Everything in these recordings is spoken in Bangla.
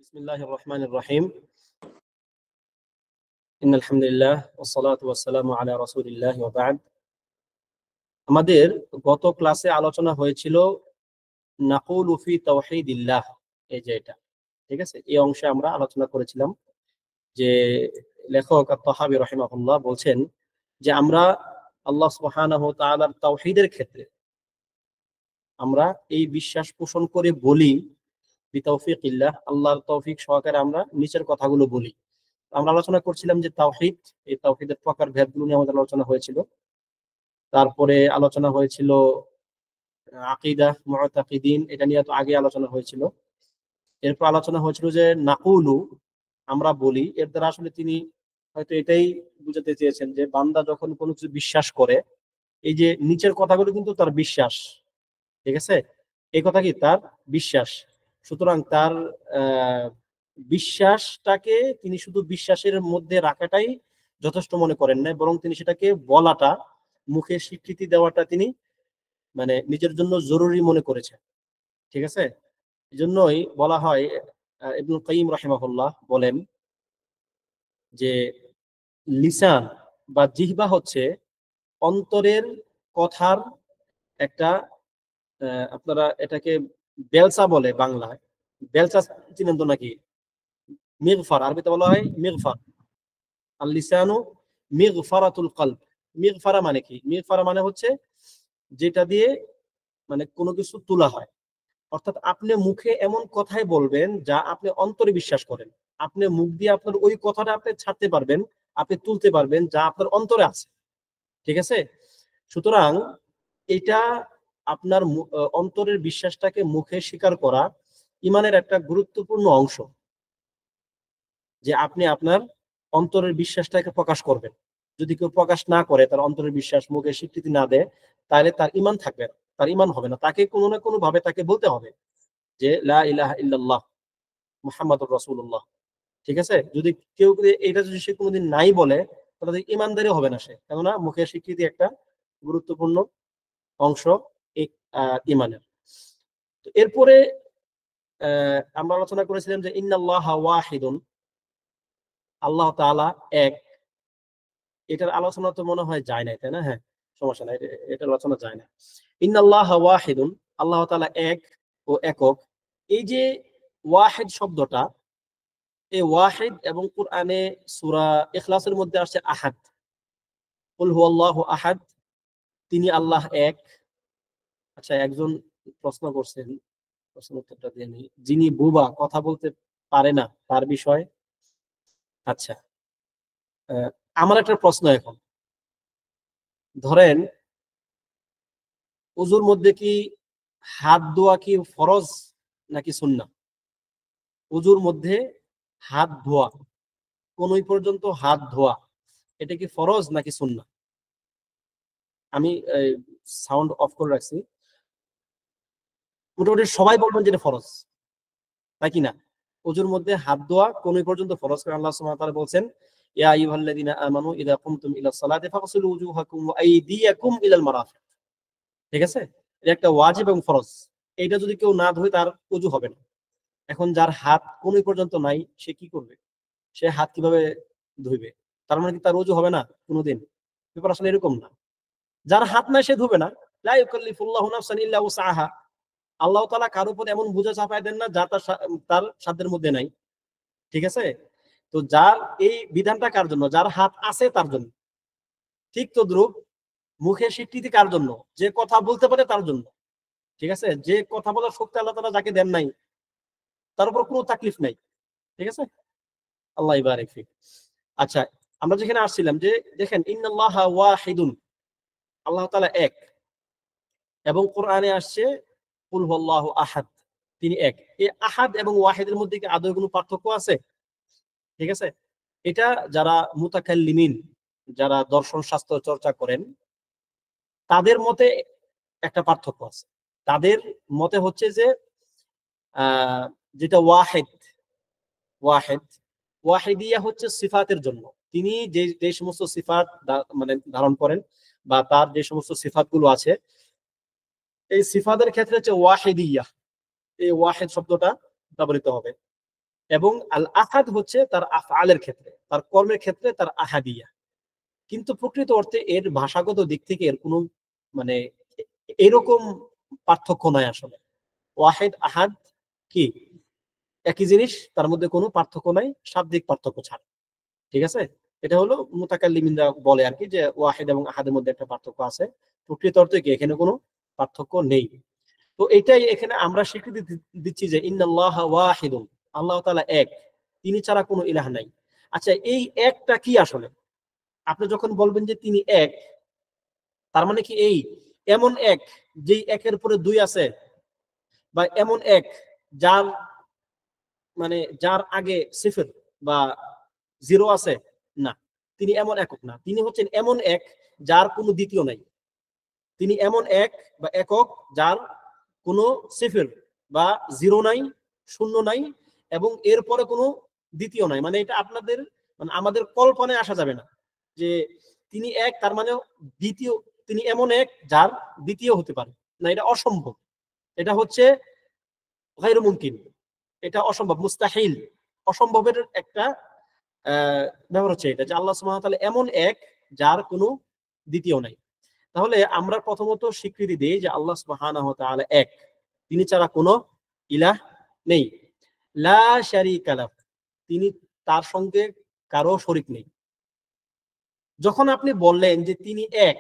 বিসমিল্লাহির রহমানির রহিম। ইন্নাল হামদুলিল্লাহ ওয়াসসালাতু ওয়াসসালামু আলা রাসূলিল্লাহি ওয়া বা'দ। আমাদের গত ক্লাসে আলোচনা হয়েছিল নাকুলু ফি তাওহীদিল্লাহ, এই যে এটা, ঠিক আছে, এই অংশে আমরা আলোচনা করেছিলাম যে লেখক আত-তাহাবী রাহিমাহুল্লাহ বলছেন যে আমরা আল্লাহ সুবহানাহু ওয়া তাআলার তাওহীদের ক্ষেত্রে আমরা এই বিশ্বাস পোষণ করে বলি বিতাওফিকিল্লাহ, আল্লাহর তৌফিক সহকারে আমরা নিচের কথাগুলো বলি। আমরা আলোচনা করছিলাম যে তাওহীদ, এই তাওহীদের প্রকার ভেদগুলো নিয়ে আমাদের আলোচনা হয়েছিল। তারপরে আলোচনা হয়েছিল আকীদা, মুতাকিদিন, এটা নিয়ে তো আগে আলোচনা হয়েছিল। এরপর আলোচনা হয়েছিল যে নাকুলু, আমরা বলি, এর দ্বারা আসলে তিনি হয়তো এটাই বুঝাতে চেয়েছেন যে বান্দা যখন কোনো কিছু বিশ্বাস করে, এই যে নিচের কথাগুলো কিন্তু তার বিশ্বাস, ঠিক আছে, এই কথা কি তার বিশ্বাস। সুতরাং তার বিশ্বাসটাকে তিনি শুধু বিশ্বাসের মধ্যে রাখাটাই যথেষ্ট মনে করেন না, বরং তিনি সেটাকে বলাটা, মুখে স্বীকৃতি দেওয়াটা তিনি মানে নিজের জন্য জরুরি মনে করেছেন, ঠিক আছে। এই জন্যই বলা হয়, ইবনুল কাইয়িম রাহিমাহুল্লাহ বলেন যে লিসান বা জিহ্বা হচ্ছে অন্তরের কথার একটা, আপনারা এটাকে বেলসা বলে বাংলায়, বেলসা চিনেন তো নাকি? মিগফার, আরবিতে বলা হয় মিগফার। আল লিসানু মিগফারাতুল কলব। মিগফারা মানে কি? মিগফারা মানে হচ্ছে যেটা দিয়ে মানে কোনো কিছু তোলা হয়, অর্থাৎ আপনি মুখে এমন কথাই বলবেন যা আপনি অন্তরে বিশ্বাস করেন। আপনি মুখ দিয়ে আপনার ওই কথাটা আপনি ছাড়তে পারবেন, আপনি তুলতে পারবেন যা আপনার অন্তরে আছে, ঠিক আছে। সুতরাং এটা আপনার অন্তরের বিশ্বাসটাকে মুখে স্বীকার করা ইমানের একটা গুরুত্বপূর্ণ অংশ, যে আপনি আপনার অন্তরের বিশ্বাসটাকে প্রকাশ করবেন। যদি কেউ প্রকাশ না করে, তার অন্তরের বিশ্বাস মুখে স্বীকৃতি না দেয়, তাহলে তার ইমান থাকবে না, তার ইমান হবে না। তাকে কোনো না কোনো ভাবে তাকে বলতে হবে যে লা ইলাহা ইল্লাল্লাহ মুহাম্মাদুর রাসূলুল্লাহ, ঠিক আছে। যদি কেউ এটা যদি সে কোনোদিন নাই বলে, তাহলে ইমানদারি হবে না সে, কেননা মুখের স্বীকৃতি একটা গুরুত্বপূর্ণ অংশ এই ইমানের। তো এরপরে আমরা আলোচনা করেছিলাম যে ইন্নাল্লাহা ওয়াহিদুন, আল্লাহ তাআলা এক। এটার আলোচনা তো মনে হয় যায় না, তাই না? হ্যাঁ, সমস্যা নাই, এটার আলোচনা যায় না। ইন্নাল্লাহা ওয়াহিদুন, আল্লাহ তাআলা এক ও একক। এই যে ওয়াহিদ শব্দটা, এই ওয়াহিদ এবং কোরআনে সূরা ইখলাসের মধ্যে আসছে আহাদ, কুল হুয়াল্লাহু আহাদ, তিনি আল্লাহ এক। আচ্ছা, একজন প্রশ্ন করছেন, প্রশ্ন উত্তরটা দিয়ে নিই। যিনি বুবা, কথা বলতে পারে না, তার বিষয়। আচ্ছা, আমার একটা প্রশ্ন এখন, ধরেন ওযুর মধ্যে কি হাত ধোয়া কি ফরজ নাকি সুন্নাহ? ওযুর মধ্যে হাত ধোয়া, কোন পর্যন্ত হাত ধোয়া, এটা কি ফরজ নাকি সুন্নাহ? আমি সাউন্ড অফ করে রাখছি। মোটামুটি সবাই বলবেন যে এটা ফরজ, তাই কি না? ওযুর মধ্যে হাত ধোয়া কোন পর্যন্ত ফরজ, কারণ আল্লাহ সুবহানাহু ওয়া তাআলা বলেন ইয়া আইয়ুহাল্লাযীনা আমানু ইযা কুমতুম ইলাস সালাতি ফাগসিলু ওয়ুজুহাকুম ওয়া আইদিয়াকুম ইলাল মারাফিক, ঠিক আছে। এটা একটা ওয়াজিব এবং ফরজ। এটা যদি কেউ না ধোয় তার ওযু হবে না। এখন যার হাত কোন পর্যন্ত নাই, সে কি করবে? সে হাত কিভাবে ধুইবে? তার মানে কি তার ওযু হবে না কোনদিন? ব্যাপার আসলে এরকম না। যার হাত নাই সে ধুবে না। লা ইউকাল্লিফুল্লাহু নাফসান ইল্লা উসআহা। আল্লাহ তাআলা কারো উপর এমন বোঝা চাপায় দেন না যা তার সাধ্যের মধ্যে নাই, ঠিক আছে। তো যার এই বিধানটা কার জন্য? যার হাত আছে তার জন্য। ঠিক তদ্রূপ মুখে স্বীকৃতি কার জন্য? যে কথা বলতে পারে তার জন্য, ঠিক আছে। যে কথা বলার শক্তি আল্লাহ তাআলা যাকে দেন নাই, তার উপর কোনো তাকলিফ নাই, ঠিক আছে। আল্লাহ ইবারিক ফিক। আচ্ছা, আমরা যেখানে আসছিলাম যে দেখেন ইন্নাল্লাহা ওয়াহিদুন, আল্লাহ তাআলা এক, এবং কোরআনে আসছে কুল হুয়াল্লাহু আহাদ, তিনি এক। এই আহাদ এবং ওয়াহিদের মধ্যে কি আদৌ কোনো পার্থক্য আছে? ঠিক আছে। এটা যারা মুতাকাল্লিমিন, যারা দর্শন শাস্ত্র চর্চা করেন, তাদের মতে একটা পার্থক্য আছে। তাদের মতে হচ্ছে যে যেটা ওয়াহিদ, ওয়াহিদ ওয়াহিদিয়া হচ্ছে সিফাতের জন্য। তিনি যে যে সমস্ত সিফাত মানে ধারণ করেন, বা তার যে সমস্ত সিফাতগুলো আছে, এই সিফাতের ক্ষেত্রে হচ্ছে ওয়াহিদিয়া, এই ওয়াহিদ শব্দটা ব্যবহৃত হবে। এবং আল আহাদ হচ্ছে তার আফআলের ক্ষেত্রে, তার কর্মের ক্ষেত্রে তার আহাদিয়া। কিন্তু প্রকৃত অর্থে এর ভাষাগত দিক থেকে এর কোনো মানে এরকম পার্থক্য নয় আসলে। ওয়াহিদ আহাদ কি একই জিনিস, তার মধ্যে কোনো পার্থক্য নাই শাব্দিক পার্থক্য ছাড়া। ঠিক আছে, এটা হলো মুতাকাল্লিমিনরা বলে আর কি, যে ওয়াহিদ এবং আহাদের মধ্যে একটা পার্থক্য আছে। প্রকৃত অর্থে কি এখানে কোনো পার্থক্য নেই। তো এটাই এখানে আমরা স্বীকৃতি দিচ্ছি যে ইন্নাল্লাহ ওয়াহিদুন, আল্লাহ তাআলা এক, তিনি ছাড়া কোনো ইলাহ নাই। আচ্ছা, এই একটা কি আসলে? আপনি যখন বলবেন যে তিনি এক, তার মানে কি এই এমন এক যেই একের পরে দুই আছে, বা এমন এক যার যার আগে সিফর বা জিরো আছে? না, তিনি এমন একক না। তিনি হচ্ছেন এমন এক যার কোনো দ্বিতীয় নাই। তিনি এমন এক বা একক যার কোনো সিফর বা জিরো নাই, শূন্য নাই, এবং এরপরে কোনো দ্বিতীয় নাই। এটা আপনাদের আমাদের কল্পনায় আসা যাবে না যে তিনি এক তার মানে দ্বিতীয়, তিনি এমন এক যার দ্বিতীয় হতে পারে না। এটা অসম্ভব, এটা হচ্ছে গায়রু মুমকিন, এটা অসম্ভব, মুস্তাহিল, অসম্ভবের একটা ব্যাপার হচ্ছে এটা, যে আল্লাহ সুবহানাহু ওয়া তাআলা এমন এক যার কোনো দ্বিতীয় নাই। তাহলে আমরা প্রথমত স্বীকৃতি দিই যে আল্লাহ সুবহানাহু ওয়া তাআলা এক, তিনি ছাড়া কোনো ইলাহ নেই। লা শারীকা লাহু, তিনি তার সঙ্গে কারো শরীক নেই। যখন আপনি বললেন যে তিনি এক,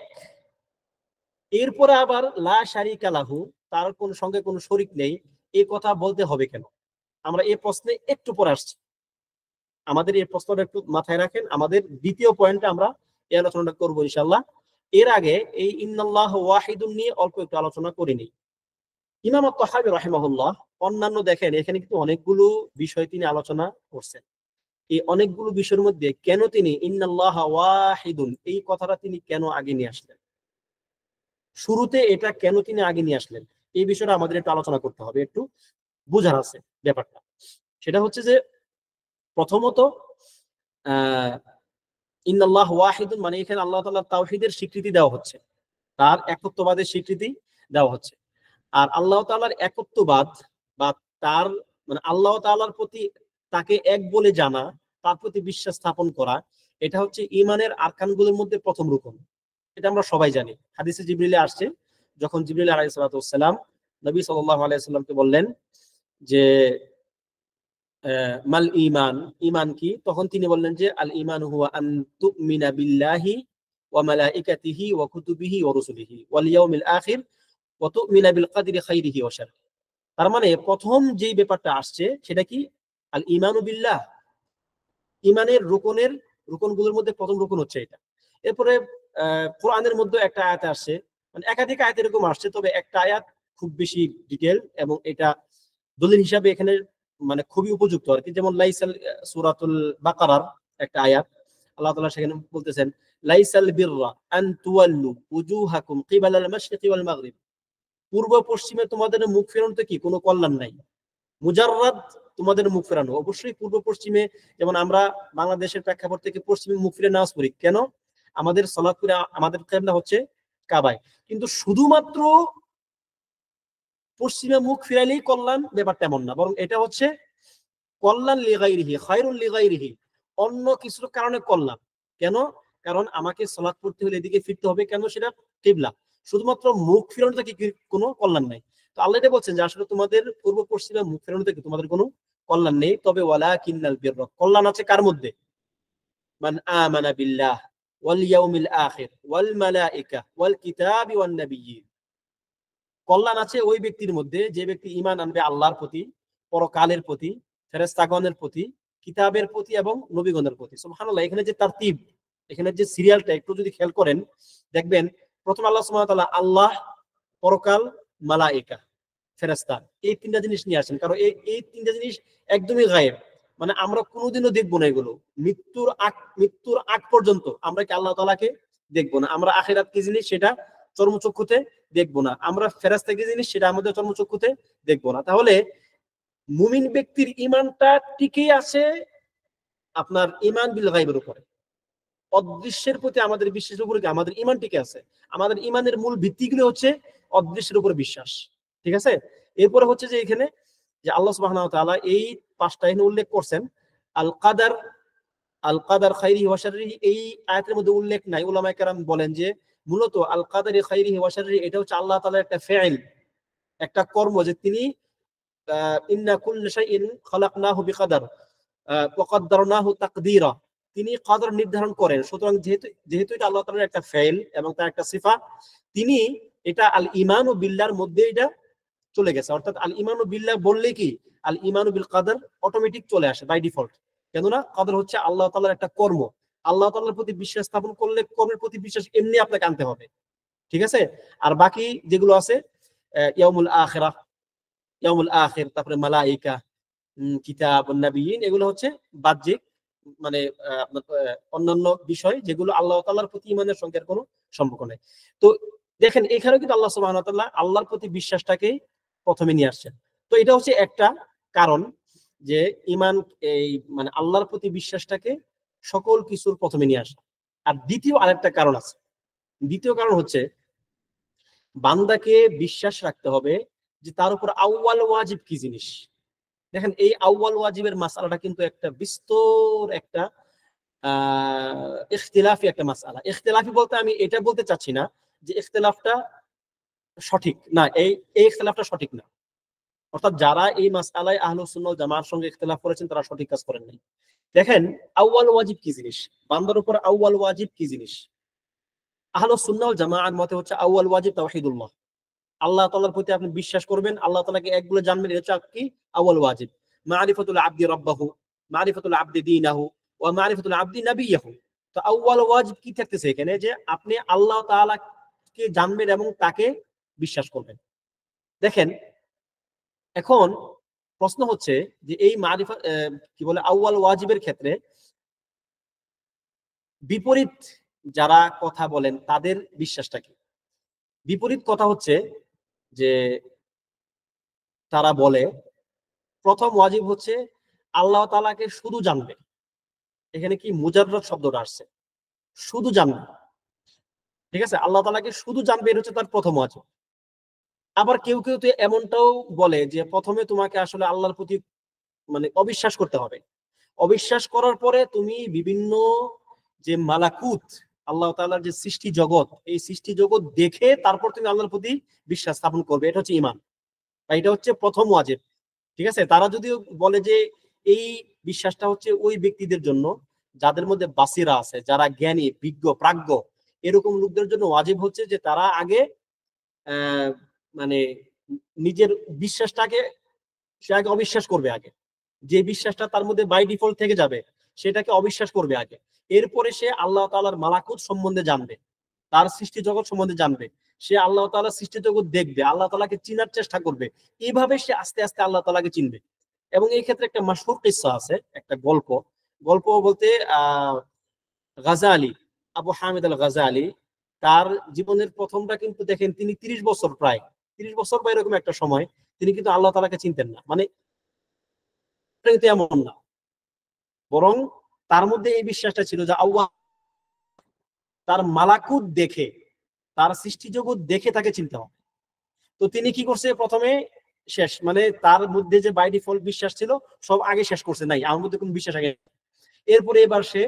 এরপরে আবার লা শারীকা লাহু, তার কোন সঙ্গে কোনো শরীক নেই, এই কথা বলতে হবে কেন? আমরা এই প্রশ্নে একটু পরে আসছি। আমাদের এই প্রশ্নটা একটু মাথায় রাখেন, আমাদের দ্বিতীয় পয়েন্টে আমরা এই আলোচনাটা করবো ইনশাআল্লাহ। এর আগে এই ইন্নাল্লাহ ওয়াহিদুন নিয়ে অল্প একটু আলোচনা করে নিই। ইমাম আত-তাহাবী রাহিমাহুল্লাহ অন্যান্য দেখেন এখানে কিন্তু অনেকগুলো বিষয় তিনি আলোচনা করছেন। এই অনেকগুলো বিষয়ের মধ্যে কেন তিনি ইন্নাল্লাহ ওয়াহিদুন এই কথাটা তিনি কেন আগে নিয়ে আসলেন, শুরুতে এটা কেন তিনি আগে নিয়ে আসলেন, এই বিষয়টা আমাদের একটু আলোচনা করতে হবে, একটু বুঝার আছে ব্যাপারটা। সেটা হচ্ছে যে প্রথমত ইন্নাল্লাহ ওয়াহিদুন এখানে আল্লাহ তাআলার তাওহীদের স্বীকৃতি দেওয়া হচ্ছে, তার একত্ববাদের স্বীকৃতি দেওয়া হচ্ছে। আর আল্লাহ তাআলার একত্ববাদ বা তার আল্লাহ তাআলার প্রতি তাকে এক বলে জানা, তার প্রতি বিশ্বাস স্থাপন করা, এটা হচ্ছে ঈমানের আরকানগুলোর মধ্যে প্রথম রুকন। এটা আমরা সবাই জানি। হাদিসে জিবরিলে আসছে, যখন জিবরিল আলাইহিস সালাতু ওয়াস সালাম নবী সাল্লাল্লাহু আলাইহি ওয়াসাল্লামকে বললেন যে মাল ঈমান, ঈমান কি? তখন তিনি বললেন যে আল ঈমানু হুয়া আন তুমিনা বিল্লাহি ওয়া মালাইকাতিহি ওয়া কুতুবিহি ওয়া রুসুলিহি ওয়াল ইয়াউমিল আখির ওয়া তুমিনা বিল কদরি খাইরিহি ওয়া শাররিহি। তার প্রথম যেই ব্যাপারটা আসছে সেটা কি? আল ঈমানু বিল্লাহ। ঈমানের রুকনগুলোর মধ্যে প্রথম রুকন হচ্ছে এটা। এরপরে কোরআনের মধ্যে একটা আয়াত আসছে, একাধিক আয়াত এরকম আসছে, তবে একটা আয়াত খুব বেশি ডিটেইল এবং এটা দলিল হিসাবে এখানে খুবই উপযুক্ত আর কি। যেমন লাইসাল সূরাতুল বাকারার একটা আয়াত, আল্লাহ তাআলা সেখানে বলতেছেন লাইসাল বিররা আন তুওয়াল্লু উজুহাকুম কিবালাল মাশরিকি ওয়াল মাগরিব, পূর্ব পশ্চিমে তোমাদের মুখ ফেরানোতে কি কোনো কল্যাণ নাই, মুজাররাদ তোমাদের মুখ ফেরানো। অবশ্যই পূর্ব পশ্চিমে, যেমন আমরা বাংলাদেশের প্রেক্ষাপট থেকে পশ্চিমে মুখ ফিরে নামাজ পড়ি, কেন? আমাদের সালাত করে আমাদের কিবলা হচ্ছে কাবায়, কিন্তু শুধুমাত্র পশ্চিমে মুখ ফিরাইলেই কল্যাণ, ব্যাপারটা এমন না, বরং এটা হচ্ছে কল্যাণ লিগাইরিহি খায়রুল লিগাইরিহি, অন্য কিছুর কারণে কল্যাণ। কেন? কারণ আমাকে সালাত পড়তে হলে এদিকে ফিরতে হবে, কেন? সেটা কিবলা। শুধুমাত্র মুখ ফিরানোতে কি কোনো কল্যাণ নাই। তো আল্লাহ এটা বলছেন যে আসলে তোমাদের পূর্ব পশ্চিমে মুখ ফেরানোতে তোমাদের কোনো কল্যাণ নেই, তবে ওয়ালাকিন্নাল বিররা, কল্যাণ আছে কার মধ্যে? মান আমানা বিল্লাহ ওয়াল ইয়াউমিল আখির ওয়াল মালাইকা ওয়াল কিতাবি ওয়ান নাবিয়্যিন। কল্যাণ আছে ওই ব্যক্তির মধ্যে যে ব্যক্তি ঈমান আনবে আল্লাহর প্রতি, পরকালের প্রতি, ফেরেশতাগণের প্রতি, কিতাবের প্রতি এবং নবীগণের প্রতি। সুবহানাল্লাহ, এখানে যে তারতিব, এখানে যে সিরিয়ালটা একটু যদি খেয়াল করেন দেখবেন, প্রথম আল্লাহ সুবহানাহু ওয়া তাআলা আল্লাহ, পরকাল, মালায়েকা, ফেরেশতা, এই তিনটা জিনিস নিয়ে আসেন। কারণ এই তিনটা জিনিস একদমই গায়েব, আমরা কোনোদিনও দেখবো না এগুলো। মৃত্যুর আগ পর্যন্ত আমরা কি আল্লাহ তাআলাকে দেখবো না। আমরা আখিরাত কি জিনিস সেটা চর্মচক্ষুতে দেখবো না, আমরা ফেরেশতা কি জিনিস সেটা আমাদের চর্মচক্ষুতে দেখবো না। তাহলে মুমিন ব্যক্তির ঈমানটা টিকে আছে আপনার ঈমান বিল গায়বের উপরে, অদৃশ্যের প্রতি আমাদের বিশ্বাসের উপরে আমাদের ঈমান টিকে আছে। আমাদের ঈমানের মূল ভিত্তিগুলো হচ্ছে অদৃশ্যের উপরে বিশ্বাস। ঠিক আছে? এরপরে হচ্ছে যে এখানে যে আল্লাহ সুবহানাহু ওয়া তাআলা এই 5টা এখানে উল্লেখ করছেন। আল কাদার খাইরিহি ওয়া শাররিহি এই আয়াতের মধ্যে উল্লেখ নাই। উলামায়ে কেরাম বলেন যে মূলত আল কাদারি খাইরিহি ওয়া শাররিহি এটা হচ্ছে আল্লাহ তাআলার একটা ফেইল, একটা কর্ম, যে তিনি ইন্না কুল্লা শাইইন খালাকনাহু বিকাদার ওয়া কদ্দারনাহু তাকদীরা, তিনি কদর নির্ধারণ করেন। সুতরাং যেহেতু এটা আল্লাহ তাআলার একটা ফেইল এবং তার একটা সিফা, তিনি এটা আল ঈমানু বিল্লাহর মধ্যে এটা চলে গেছে। অর্থাৎ আল ঈমানু বিল্লাহ বললে কি আল ঈমানু বিল কদর অটোমেটিক চলে আসে বাই ডিফল্ট। কেননা কদর হচ্ছে আল্লাহ তাআলার একটা কর্ম। আল্লাহ তাআলার প্রতি বিশ্বাস স্থাপন করলে কর্মের প্রতি বিশ্বাস এমনি আপনাকে আনতে হবে, ঠিক আছে? আর বাকি যেগুলো আছে ইয়াউমুল আখিরাহ, ইয়াউমুল আখির, তারপরে মালাইকা, কিতাব, নবিয়িন, এগুলো হচ্ছে বাহ্যিক, মানে অন্যান্য বিষয় যেগুলো আল্লাহ তাআলার প্রতি ঈমানের সঙ্গে কোনো সম্পর্ক নেই। তো দেখেন এখানেও কিন্তু আল্লাহ সুবহানাহু ওয়া তাআলা আল্লাহর প্রতি বিশ্বাসটাকে প্রথমে নিয়ে আসছেন। তো এটা হচ্ছে একটা কারণ যে ঈমান, এই মানে আল্লাহর প্রতি বিশ্বাসটাকে সকল কিছুর প্রথমে নিয়ে আসা। আর দ্বিতীয় আরেকটা কারণ আছে। দ্বিতীয় কারণ হচ্ছে বান্দাকে বিশ্বাস রাখতে হবে যে তার উপর আউয়াল ওয়াজিব কি জিনিস। দেখেন এই আউয়াল ওয়াজিবের মাসআলাটা কিন্তু একটা বিস্তর একটা ইখতিলাফি একটা মাসআলা। ইখতিলাফি বলতে আমি এটা বলতে চাচ্ছি না যে ইখতিলাফটা সঠিক না, এই ইখতিলাফটা সঠিক না। অর্থাৎ যারা এই মাসআলায় আহলুস সুন্নাহ ওয়াল জামাআর সঙ্গে ইখতিলাফ করেছেন তারা সঠিক কাজ করেন নাই। দেখেন আউয়াল ওয়াজিব কি জিনিস, বান্দার উপর আউয়াল ওয়াজিব কি জিনিস। আহলুস সুন্নাহ ওয়াল জামাআর মতে হচ্ছে আউয়াল ওয়াজিব তাওহীদুল্লাহ, আল্লাহ তাআলার প্রতি আপনি বিশ্বাস করবেন, আল্লাহ তাআলাকে এক বলে জানবেন, এটা হচ্ছে কি আউয়াল ওয়াজিব। মারিফাতুল আবদি রাব্বাহু, মারিফাতুল আবদি দীনাহু ওয়া মারিফাতুল আবদি নবিয়াহু। তো আউয়াল ওয়াজিব কি থাকতেছে এখানে, যে আপনি আল্লাহ তাআলাকে জানবেন এবং তাকে বিশ্বাস করবেন। দেখেন এখন প্রশ্ন হচ্ছে যে এই মারিফা কি বলে আউয়াল ওয়াজিবের ক্ষেত্রে বিপরীত যারা কথা বলেন তাদের বিশ্বাসটা কি? বিপরীত কথা হচ্ছে যে তারা বলে প্রথম ওয়াজিব হচ্ছে আল্লাহ তাআলাকে শুধু জানবে। এখানে কি মুজাররদ শব্দটা আসছে, শুধু জানবে, ঠিক আছে? আল্লাহ তাআলাকে শুধু জানবে, এটা হচ্ছে তার প্রথম ওয়াজিব। আবার কেউ কেউ তো এমনটাও বলে যে প্রথমে তোমাকে আসলে আল্লাহর প্রতি মানে অবিশ্বাস করতে হবে। অবিশ্বাস করার পরে তুমি বিভিন্ন যে মালাকুত, আল্লাহ তাআলার যে সৃষ্টি জগৎ, এই সৃষ্টি জগৎ দেখে তারপর তুমি আল্লাহর প্রতি বিশ্বাস স্থাপন করবে। এটা হচ্ছে ঈমান, এটা হচ্ছে প্রথম ওয়াজিব, ঠিক আছে? তারা যদিও বলে যে এই বিশ্বাসটা হচ্ছে ওই ব্যক্তিদের জন্য যাদের মধ্যে বাসিরা আছে, যারা জ্ঞানী, বিজ্ঞ, প্রাজ্ঞ, এরকম লোকদের জন্য ওয়াজিব হচ্ছে যে তারা আগে মানে নিজের বিশ্বাসটাকে সে আগে অবিশ্বাস করবে। আগে যে বিশ্বাসটা তার মধ্যে বাই ডিফল্ট থেকে যাবে সেটাকে অবিশ্বাস করবে আগে। এরপরে সে আল্লাহ তাআলার মালাকুত সম্বন্ধে জানবে, তার সৃষ্টি জগৎ সম্বন্ধে জানবে, সে আল্লাহ তাআলার সৃষ্টি জগৎ দেখবে, আল্লাহ তাআলাকে চিনার চেষ্টা করবে। এইভাবে সে আস্তে আস্তে আল্লাহ তাআলাকে চিনবে। এবং এই ক্ষেত্রে একটা মাশহুর কিসসা আছে, একটা গল্প। গল্প বলতে গাজালি, আবু হামিদ আল গাজালি, তার জীবনের প্রথমটা কিন্তু দেখেন তিনি 30 বছর, প্রায় 30 বছর বা এরকম একটা সময় তিনি কিন্তু আল্লাহ তাআলাকে চিনতেন না। মানে কিন্তু এমন না, বরং তার মধ্যে এই বিশ্বাসটা ছিল যে আল্লাহ তার মালাকুত দেখে, তার সৃষ্টি জগৎ দেখে তাকে চিনতে হবে। তো তিনি কি করছে, প্রথমে শেষ মানে তার মধ্যে যে বাই ডিফল্ট বিশ্বাস ছিল সব আগে শেষ করছে, নাই আমার মধ্যে কোনো বিশ্বাস আগে। এরপরে এবার সে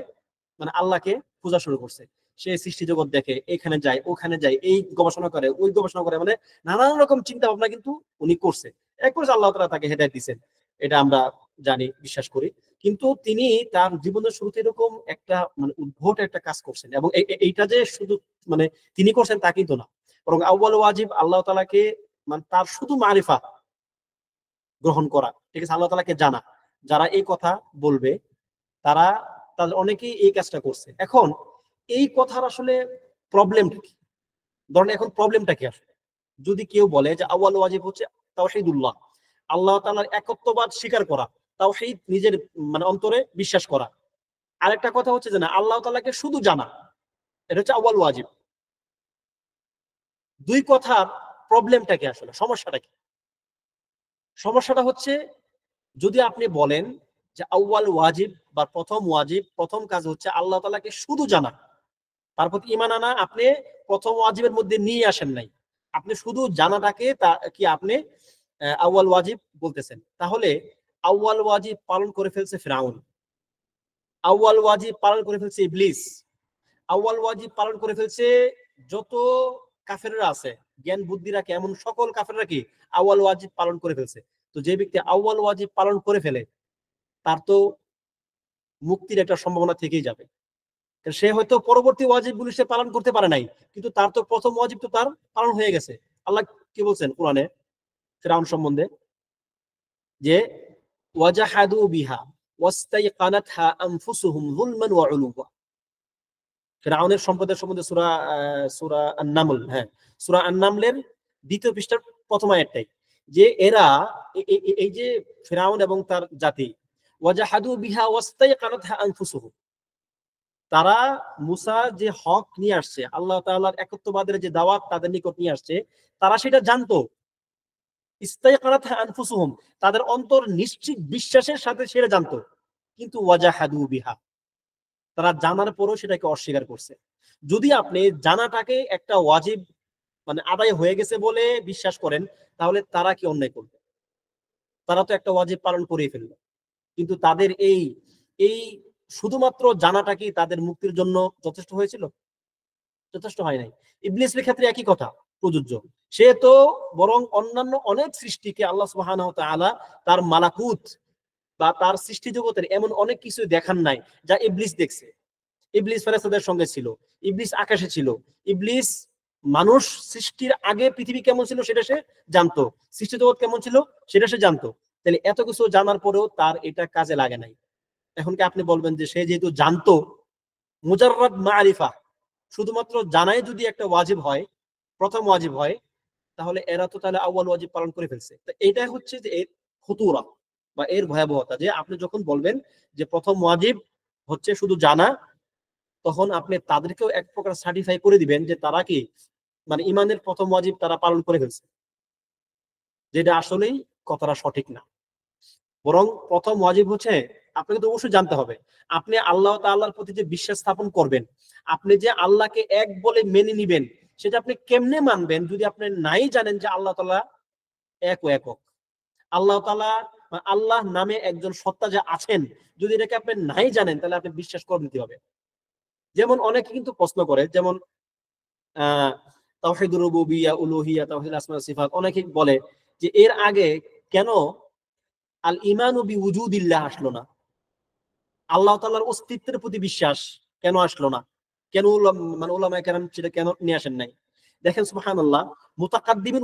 মানে আল্লাহকে পূজা শুরু করছে। সে সৃষ্টি জগৎ দেখে, এখানে যায় ওখানে যায়, এই গবেষণা করে ওই গবেষণা করে, মানে নানান রকম চিন্তা ভাবনা কিন্তু উনি করছে। এরপরে আল্লাহ তাআলা তাকে হেদায়েত দিয়েছেন, এটা আমরা জানি, বিশ্বাস করি। কিন্তু তিনি তার জীবনের শুরুতে এরকম একটা মানে উদ্ভট একটা কাজ করছেন, এবং এইটা যে শুধু মানে তিনি করছেন তা কিন্তু না, বরং আউয়াল ওয়াজিব আল্লাহ তাআলাকে মানে তার শুধু মারিফা গ্রহণ করা, ঠিক আছে? আল্লাহ তাআলাকে জানা। যারা এই কথা বলবে তারা, তাদের অনেকেই এই কাজটা করছে। এখন এই কথার আসলে প্রবলেমটা কি? ধরেন এখন প্রবলেমটা কি আসলে? যদি কেউ বলে যে আউয়াল ওয়াজিব হচ্ছে তাওহীদুল্লাহ, আল্লাহ তাআলার একত্ববাদ স্বীকার করা, তাওহীদ নিজের মানে অন্তরে বিশ্বাস করা। আরেকটা কথা হচ্ছে যে না, আল্লাহ তাআলাকে শুধু জানা, এটা হচ্ছে আউয়াল ওয়াজিব। দুই কথার প্রবলেমটা কি আসলে, সমস্যাটা কি? সমস্যাটা হচ্ছে যদি আপনি বলেন যে আউয়াল ওয়াজিব বা প্রথম ওয়াজিব, প্রথম কাজ হচ্ছে আল্লাহ তাআলাকে শুধু জানা, তার প্রতি ঈমান আনা, আপনি প্রথম ওয়াজিবের মধ্যে নিয়ে আসেন নাই। আপনি শুধু জানাটাকে কি আপনি আউয়াল ওয়াজিব বলতেছেন। তাহলে আউয়াল ওয়াজিব পালন করে ফেলছে ফিরাউন, আউয়াল ওয়াজিব পালন করে ফেলছে ইবলিস, আউয়াল ওয়াজিব পালন করে ফেলছে যত কাফেররা আছে, জ্ঞান বুদ্ধি রাখে এমন সকল কাফেররা কি আউয়াল ওয়াজিব পালন করে ফেলছে। তো যে ব্যক্তি আউয়াল ওয়াজিব পালন করে ফেলে তার তো মুক্তির একটা সম্ভাবনা থেকেই যাবে। সে হয়তো পরবর্তী ওয়াজিব গুলি সে পালন করতে পারে নাই, কিন্তু তার তো প্রথম ওয়াজিব তো তার পালন হয়ে গেছে। আল্লাহ কি বলছেন কোরআনে ফিরাউন সম্বন্ধে, যে ওয়াজাহাদু বিহা ওয়াস্তাইকানাতহা আনফুসুহুম যুলমান ওয়া উলুওয়া। ফিরাউনের সম্প্রদায়ের সম্বন্ধে সূরা সূরা আন-নামল, হ্যাঁ সূরা আন-নামলের 2য় পৃষ্ঠার প্রথম আয়াতটাই, যে এরা এই যে ফিরাউন এবং তার জাতি, ওয়াজাহাদু বিহা ওয়াস্তাইকানাতহা আনফুসুহুম, তারা মুসা যে হক নিয়ে আসছে, আল্লাহ তাআলার একত্ববাদের যে দাওয়াত তাদের নিকট নিয়ে আসছে, তারা সেটা জানতো। ইস্তাইকানাতহা আনফুসুহুম, তাদের অন্তর নিশ্চিত বিশ্বাসের সাথে সেটা জানতো, কিন্তু ওয়াজাহাদু বিহা, তারা জানার পরও সেটাকে অস্বীকার করছে। যদি আপনি জানাটাকে একটা ওয়াজিব মানে আদায় হয়ে গেছে বলে বিশ্বাস করেন, তাহলে তারা কি অন্যায় করবে? তারা তো একটা ওয়াজিব পালন করেই ফেললো। কিন্তু তাদের এই এই শুধুমাত্র জানাটা কি তাদের মুক্তির জন্য যথেষ্ট হয়েছিল? যথেষ্ট হয় নাই। ইবলিসের ক্ষেত্রে একই কথা প্রযোজ্য। সে তো বরং অন্যান্য অনেক সৃষ্টিকে আল্লাহ সুবহানাহু ওয়া তাআলা তার মালাকুত বা তার সৃষ্টি জগতের এমন অনেক কিছু দেখান নাই যা ইবলিস দেখছে। ইবলিস ফেরেশতাদের সঙ্গে ছিল, ইবলিস আকাশে ছিল, ইবলিস মানুষ সৃষ্টির আগে পৃথিবী কেমন ছিল সেটা সে জানতো, সৃষ্টি জগৎ কেমন ছিল সেটা সে জানতো। তাহলে এত কিছু জানার পরেও তার এটা কাজে লাগে নাই। এখন কি আপনি বলবেন যে সে যেহেতু জানতো, মুজাররাদ মারিফা, শুধুমাত্র জানাই যদি একটা ওয়াজিব হয়, প্রথম ওয়াজিব হয়, তাহলে এরা তো তাহলে আউয়াল ওয়াজিব পালন করে ফেলছে। তো এটাই হচ্ছে যে এর খুতুরা বা এর ভয়াবহতা, যে আপনি যখন বলবেন যে প্রথম ওয়াজিব হচ্ছে শুধু জানা, তখন আপনি তাদেরকেও এক প্রকার সার্টিফাই করে দিবেন যে তারা কি মানে ইমানের প্রথম ওয়াজিব তারা পালন করে ফেলছে, যেটা আসলেই কথাটা সঠিক না। বরং প্রথম ওয়াজিব হচ্ছে আপনাকে তো অবশ্যই জানতে হবে, আপনি আল্লাহ তাআলার প্রতি যে বিশ্বাস স্থাপন করবেন, আপনি যে আল্লাহকে এক বলে মেনে নিবেন, সেটা আপনি কেমনে মানবেন যদি আপনি নাই জানেন যে আল্লাহ তাআলা এক ও একক। আল্লাহ তাআলা আল্লাহ নামে একজন সত্তা যে আছেন, যদি এটাকে আপনি নাই জানেন, তাহলে আপনি বিশ্বাস করবেন কিভাবে? যেমন অনেকে কিন্তু প্রশ্ন করে, যেমন তাওহীদুর রুবুবিয়্যা, উলুহিয়্যা, তাওহীদুল আসমা ওয়াস সিফাত, অনেকে বলে যে এর আগে কেন আল ঈমানু বিউজুদিল্লাহ আসলো না, আল্লাহ তাআলার অস্তিত্বের প্রতি বিশ্বাস কেন আসলো না, কেন মানে উলামায়ে কেরাম সেটা কেন নিয়ে আসেন নাই? দেখেন সুবহানাল্লাহ, মুতাকাদ্দিমিন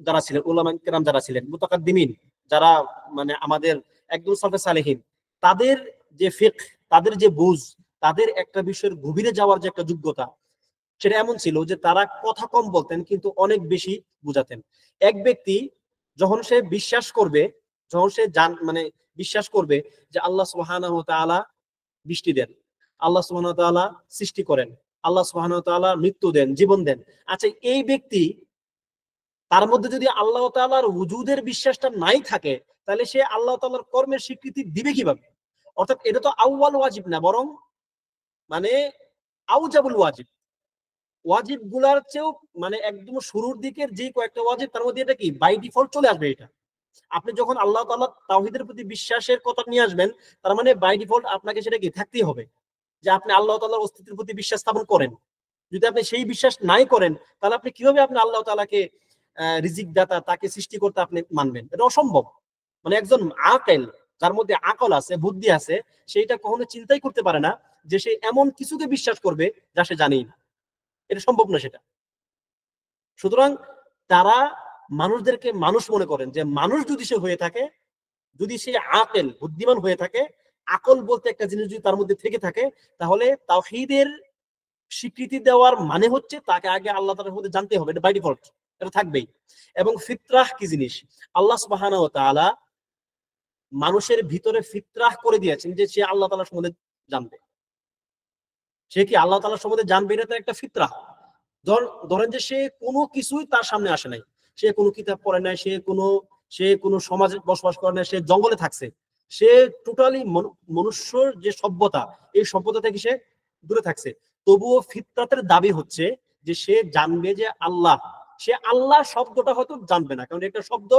যারা ছিলেন, উলামায়ে কেরাম যারা ছিলেন, মুতাকাদ্দিমিন যারা মানে আমাদের একদম সালফে সালেহিন, তাদের যে ফিকহ, তাদের যে বুঝ, তাদের একটা বিষয়ের গভীরে যাওয়ার যে একটা যোগ্যতা, সেটা এমন ছিল যে তারা কথা কম বলতেন কিন্তু অনেক বেশি বুঝাতেন। এক ব্যক্তি যখন সে বিশ্বাস করবে, যখন সে মানে বিশ্বাস করবে যে আল্লাহ সুবহানাহু ওয়া তাআলা বৃষ্টি দেন, আল্লাহ সুবহানাহু ওয়া তাআলা সৃষ্টি করেন, আল্লাহ সুবহানাহু ওয়া তাআলা মৃত্যু দেন, জীবন দেন, আচ্ছা এই ব্যক্তি তার মধ্যে যদি আল্লাহ তাআলার ওজুদের বিশ্বাসটা নাই থাকে, তাহলে সে আল্লাহ তাআলার কর্মের স্বীকৃতি দিবে কিভাবে? অর্থাৎ এটা তো আউয়াল ওয়াজিব না, বরং মানে আউজাবুল ওয়াজিব। ওয়াজিব গুলার চেয়েও মানে একদম শুরুর দিকের যে কয়েকটা ওয়াজিব, তার মধ্যে এটা কি বাই ডিফল্ট চলে আসবে। এটা আপনি যখন আল্লাহ তাআলা তাওহীদের প্রতি বিশ্বাসের কথা নিয়ে আসবেন, তার মানে বাই ডিফল্ট আপনাকে সেটা কি থাকতেই হবে যে আপনি আল্লাহ তাআলার অস্তিত্বের প্রতি বিশ্বাস স্থাপন করেন। যদি আপনি সেই বিশ্বাস নাই করেন, তাহলে আপনি কিভাবে আপনি আল্লাহ তাআলাকে রিজিক দাতা, তাকে সৃষ্টি করতে আপনি মানবেন? এটা অসম্ভব। মানে একজন আকেল, যার মধ্যে আকল আছে, বুদ্ধি আছে, সেইটা কখনো চিন্তাই করতে পারে না যে সে এমন কিছুকে বিশ্বাস করবে যা সে জানেই না। এটা সম্ভব না সেটা। সুতরাং তারা মানুষদেরকে মানুষ মনে করেন, যে মানুষ যদি সে হয়ে থাকে, যদি সে আকেল বুদ্ধিমান হয়ে থাকে, আকল বলতে একটা জিনিস যদি তার মধ্যে থেকে থাকে, তাহলে তাওহীদের স্বীকৃতি দেওয়ার মানে হচ্ছে তাকে আগে আল্লাহ তাআলার মধ্যে জানতে হবে, এটা বাই ডিফল্ট, এটা থাকবেই। এবং ফিতরাহ কি জিনিস, আল্লাহ সুবহানাহু ওয়া তাআলা মানুষের ভিতরে ফিতরাহ করে দিয়েছেন যে সে আল্লাহ তাআলার সম্বন্ধে জানবে। সে কি আল্লাহ তাআলার সম্বন্ধে জানবে, এটা একটা ফিতরাহ। ধরেন যে সে কোনো কিছুই তার সামনে আসে নাই, সে কোনো কিতাব পড়ে নাই, সে কোনো সমাজে বসবাস করে নাই, সে জঙ্গলে থাকছে, সে টোটালি মনুষ্যর যে সভ্যতা, এই সভ্যতা থেকে সে দূরে থাকছে, তবুও ফিতরাতের দাবি হচ্ছে যে সে জানবে যে আল্লাহ সে আল্লাহ শব্দটা হয়তো জানবে না, কারণ একটা শব্দ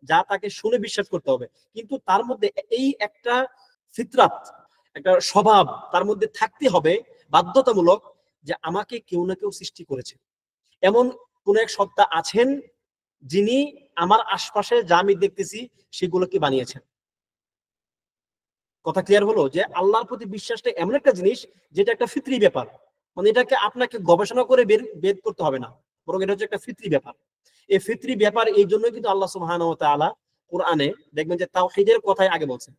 যা তাকে শুনে বিশ্বাস করতে হবে, কিন্তু তার মধ্যে এই একটা ফিতরাত, একটা স্বভাব তার মধ্যে থাকতে হবে বাধ্যতামূলক, যে আমাকে কেউ না কেউ সৃষ্টি করেছে, এমন কোন এক সত্তা আছেন যিনি আমার আশপাশে যা আমি দেখতেছি সেগুলোকে বানিয়েছেন। কথা ক্লিয়ার হলো? যে আল্লাহর প্রতি বিশ্বাসটা এমন একটা জিনিস যেটা একটা ফিতরি ব্যাপার, মানে এটাকে আপনাকে গবেষণা করে বের করতে হবে না, বরং এটা হচ্ছে একটা ফিতরি ব্যাপার। এই ফিতরি ব্যাপার এই জন্য কিন্তু আল্লাহ সুবহানাহু ওয়া তাআলা কোরআনে দেখবেন যে তাওহীদের কথাই আগে বলছেন,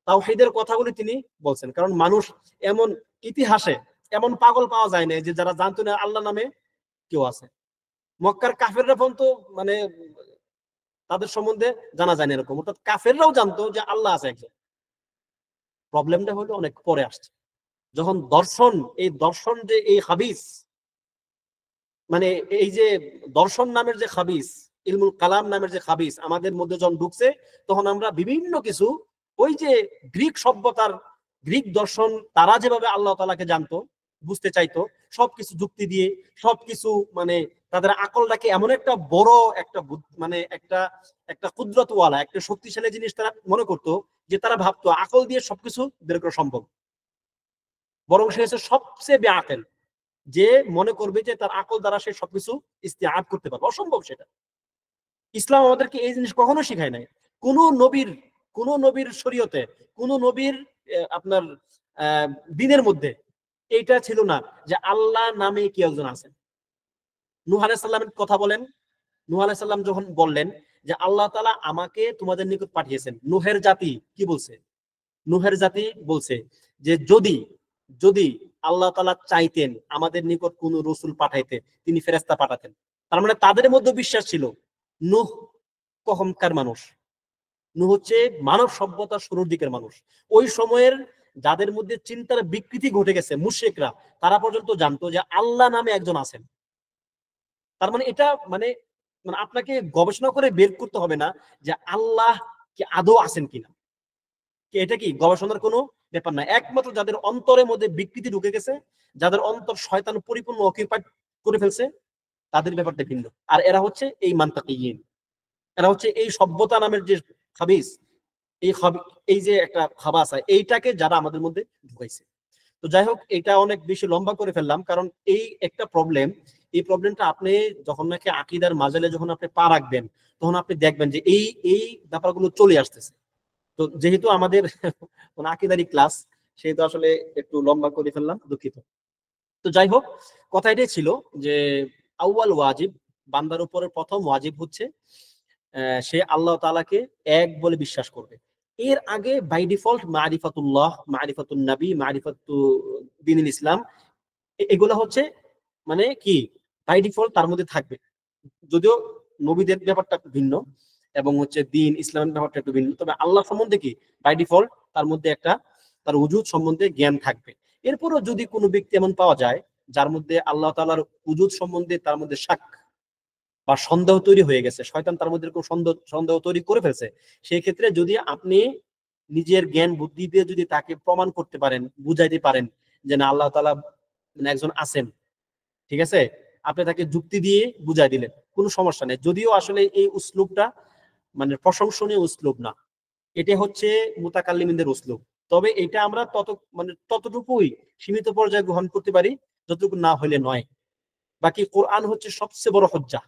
তাওহীদের কথাগুলি তিনি বলছেন, কারণ মানুষ এমন ইতিহাসে এমন পাগল পাওয়া যায় না যে যারা জানতো না আল্লাহ নামে কেউ আছে। মক্কার কাফেররা পর্যন্ত মানে তাদের সম্বন্ধে জানা যায় না এরকম, অর্থাৎ কাফেররাও জানতো যে আল্লাহ আছে একজন। প্রবলেমটা হলো অনেক পরে আসছে, যখন দর্শন, এই দর্শন যে এই হাবিস, মানে এই যে দর্শন নামের যে খাবিস, ইলমুল কালাম নামের যে খাবিস আমাদের মধ্যে যখন ঢুকছে, তখন আমরা বিভিন্ন কিছু, ওই যে গ্রিক সভ্যতার, গ্রিক দর্শন তারা যেভাবে আল্লাহ তাআলাকে জানতো, বুঝতে চাইতো, সবকিছু যুক্তি দিয়ে, সবকিছু মানে তাদের আকলটাকে এমন একটা বড় একটা মানে একটা একটা কুদরতওয়ালা একটা শক্তিশালী জিনিস তারা মনে করতো, যে তারা ভাবতো আকল দিয়ে সবকিছু বের করা সম্ভব, বরং সে হচ্ছে সবচেয়ে বেআকেল যে মনে করবে যে তার আকল দ্বারা সে সবকিছু ইস্তেআব করতে পারবে। অসম্ভব সেটা। ইসলাম আমাদেরকে এই জিনিস কখনো শিখায় নাই। কোন নবীর, কোন নবীর শরীয়তে, কোন নবীর আপনার আহ দিনের মধ্যে এইটা ছিল না যে আল্লাহ নামে কি একজন আছেন। নূহ আলাইহিস সালামের কথা বলেন, নূহ আলাইহিস সালাম যখন বললেন যে আল্লাহ তাআলা আমাকে তোমাদের নিকট পাঠিয়েছেন, নূহের জাতি কি বলছে? নূহের জাতি বলছে যে যদি যদি আল্লাহ তাআলা চাইতেন আমাদের নিকট কোন রসুল পাঠাইতে, তিনি ফেরেশতা পাঠাতেন। তার মানে তাদের মধ্যে বিশ্বাস ছিল নূহ কখনকার মানুষ, নূহ হচ্ছে মানব সভ্যতার শুরুর দিকের মানুষ। ওই সময়ের যাদের মধ্যে চিন্তার বিকৃতি ঘটে গেছে মুশরিকরা, তারা পর্যন্ত জানতো যে আল্লাহ নামে একজন আছেন। তার মানে এটা মানে মানে আপনাকে গবেষণা করে বের করতে হবে না যে আল্লাহ কি আদৌ আছেন কিনা, এটা কি গবেষণার কোনো ব্যাপার না। একমাত্র যাদের অন্তরের মধ্যে বিকৃতি ঢুকে গেছে, যাদের অন্তর শয়তান পরিপূর্ণ অকিউপাইড করে ফেলছে, তাদের ব্যাপারটা ভিন্ন। আর এরা হচ্ছে এই মান্তাকিয়িন, এরা হচ্ছে এই সভ্যতা নামের যে খাবিস, এই এই যে একটা খাবাস এইটাকে যারা আমাদের মধ্যে ঢুকাইছে। তো যাই হোক, এটা অনেক বেশি লম্বা করে ফেললাম, কারণ এই একটা প্রবলেম, এই প্রবলেমটা আপনি যখন নাকি আকীদার মাজালে যখন আপনি পা রাখবেন, তখন আপনি দেখবেন যে এই এই ব্যাপারগুলো চলে আসতেছে। তো যেহেতু আমাদের আকীদারি ক্লাস, সেহেতু আসলে একটু লম্বা করে ফেললাম, দুঃখিত। তো যাই হোক, কথা এটাই ছিল যে আউয়াল ওয়াজিব, বান্দার উপরে প্রথম ওয়াজিব হচ্ছে সে আল্লাহ তাআলাকে এক বলে বিশ্বাস করবে। এর আগে বাই ডিফল্ট মারিফাতুল্লাহ, মারিফাতুন নবী, মারিফাতু দ্বীনুল ইসলাম, এগুলো হচ্ছে মানে কি বাই ডিফল্ট তার মধ্যে থাকবে। যদিও নবীদের ব্যাপারটা একটু ভিন্ন এবং হচ্ছে দিন ইসলামের ব্যাপারটা একটু ভিন্ন, তবে আল্লাহ সম্বন্ধে কি বাই ডিফল্ট তার মধ্যে একটা তার উজুদ সম্বন্ধে জ্ঞান থাকবে। এরপরও যদি কোনো ব্যক্তি এমন পাওয়া যায় যার মধ্যে আল্লাহ তাআলার উজুদ সম্বন্ধে তার মধ্যে শাক বা সন্দেহ তৈরি হয়ে গেছে, শয়তান তার মধ্যে কোনো সন্দেহ তৈরি করে ফেলছে, সেই ক্ষেত্রে যদি আপনি নিজের জ্ঞান বুদ্ধি দিয়ে যদি তাকে প্রমাণ করতে পারেন, বুঝাইতে পারেন যে না আল্লাহ তাআলা মানে একজন আছেন, ঠিক আছে, আপনি তাকে যুক্তি দিয়ে বুঝাই দিলেন, কোনো সমস্যা নেই। যদিও আসলে এই উসলুবটা মানে প্রশংসনীয় উসলুব না, এটা হচ্ছে মুতাকাল্লিমিনদের উসলুব। তবে এটা আমরা মানে ততটুকুই সীমিত পর্যায়ে গ্রহণ করতে পারি যতটুকু না হলে নয়। বাকি কোরআন হচ্ছে সবচেয়ে বড় হজ্জা।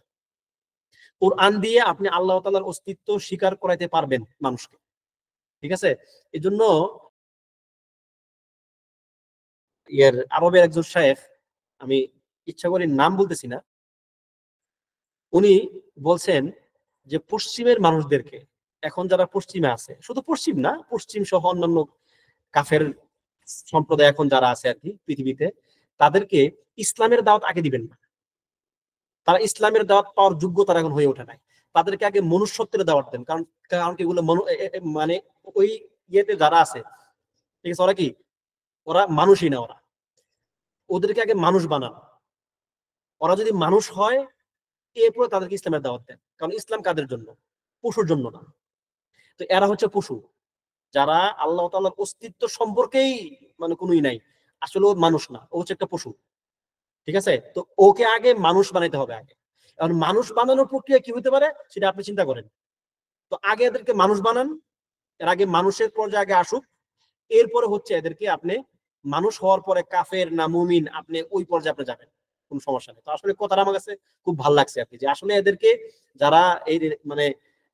কোরআন দিয়ে আপনি আল্লাহ তাআলার অস্তিত্ব স্বীকার করাইতে পারবেন মানুষকে, ঠিক আছে। এই জন্য আরবের একজন শায়েখ, আমি ইচ্ছা করে নাম বলতেছি না, উনি বলছেন যে পশ্চিমের মানুষদেরকে, এখন যারা পশ্চিমে আছে, শুধু পশ্চিম না, পশ্চিম সহ অন্যান্য কাফের সম্প্রদায় এখন যারা আছে আর কি পৃথিবীতে, তাদেরকে ইসলামের দাওয়াত আগে দিবেন না। তারা ইসলামের দাওয়াত পাওয়ার যোগ্য তারা এখন হয়ে ওঠে নাই। তাদেরকে আগে মনুষ্যত্বের দাওয়াত দেন, কারণ কারণ কি এগুলো মানে ওই ইয়েতে যারা আছে, ঠিক আছে, ওরা কি, ওরা মানুষই না, ওরা, ওদেরকে আগে মানুষ বানান। ওরা যদি মানুষ হয় এরপরে তাদেরকে ইসলামের দাওয়াত দেন, কারণ ইসলাম কাদের জন্য? পশুর জন্য না। তো এরা হচ্ছে পশু, যারা আল্লাহ তাআলার অস্তিত্ব সম্পর্কেই মানে কোনোই নাই, আসলে ও মানুষ না, ও হচ্ছে একটা পশু, ঠিক আছে। তো ওকে আগে মানুষ বানাইতে হবে আগে, কারণ মানুষ বানানোর প্রক্রিয়া কি হতে পারে সেটা আপনি চিন্তা করেন। তো আগে এদেরকে মানুষ বানান, এর আগে মানুষের পর্যায়ে আগে আসুক, এরপরে হচ্ছে এদেরকে আপনি মানুষ হওয়ার পরে কাফের না মুমিন আপনি ওই পর্যায়ে আপনি যাবেন, কোনো সমস্যা নেই। তো আসলে কথাটা আমার কাছে খুব ভালো লাগছে আর কি, যে আসলে এদেরকে যারা এই মানে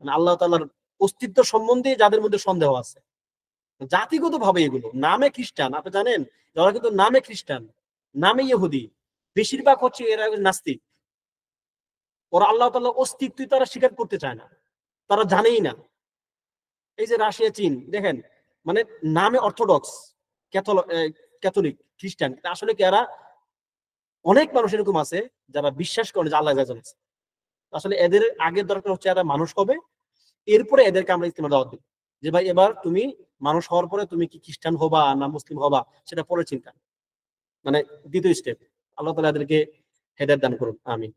আল্লাহ তাআলার অস্তিত্ব সম্বন্ধে যাদের মধ্যে সন্দেহ আছে, জাতিগত ভাবে এগুলো নামে খ্রিস্টান, আপনি জানেন যারা কিন্তু নামে খ্রিস্টান, নামে ইহুদি, বেশিরভাগ হচ্ছে এরা নাস্তিক। ওরা আল্লাহ তাআলার অস্তিত্ব তারা স্বীকার করতে চায় না, তারা জানেই না। এই যে রাশিয়া চীন দেখেন, মানে নামে অর্থোডক্স, ক্যাথলিক খ্রিস্টান, আসলে কি এরা অনেক মানুষ এরকম আছে যারা বিশ্বাস করে যে আল্লাহ একজন আছে। আসলে এদের আগের দরকার হচ্ছে এরা মানুষ হবে, এরপরে এদেরকে আমরা ইস্তেমা দাওয়াত দিব যে ভাই এবার তুমি মানুষ হওয়ার পরে তুমি কি খ্রিস্টান হবা না মুসলিম হবা সেটা পরে চিন্তা, মানে দ্বিতীয় স্টেপ। আল্লাহ তাআলা এদেরকে হেদায়েত দান করুন, আমিন।